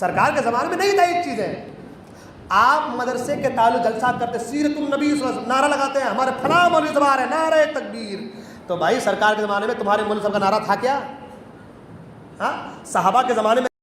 سرکار کے زمانے میں نہیں تھا یہ چیزیں. آپ مدرسے کے تعلق جلسہ کرتے، سیرت النبی صلی اللہ علیہ وسلم نعرہ لگاتے ہیں، ہمارے فلاں مولوی زبان ہے نعرہ تکبیر. تو بھائی سرکار کے زمانے میں تمہارے مولوی صاحب کا نعرہ تھا کیا؟ ہاں صحابہ کے زمانے میں